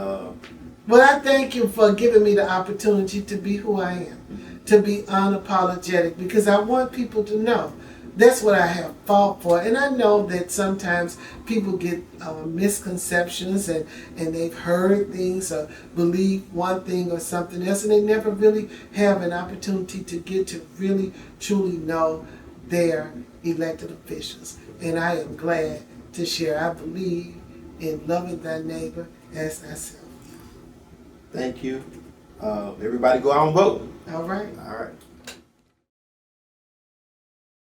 well, I thank you for giving me the opportunity to be who I am, to be unapologetic, because I want people to know that's what I have fought for. And I know that sometimes people get misconceptions and they've heard things or believe one thing or something else, and they never really have an opportunity to get to really truly know their elected officials. And I am glad to share. I believe in loving thy neighbor as thyself. Thank you. Everybody go out and vote. All right. All right.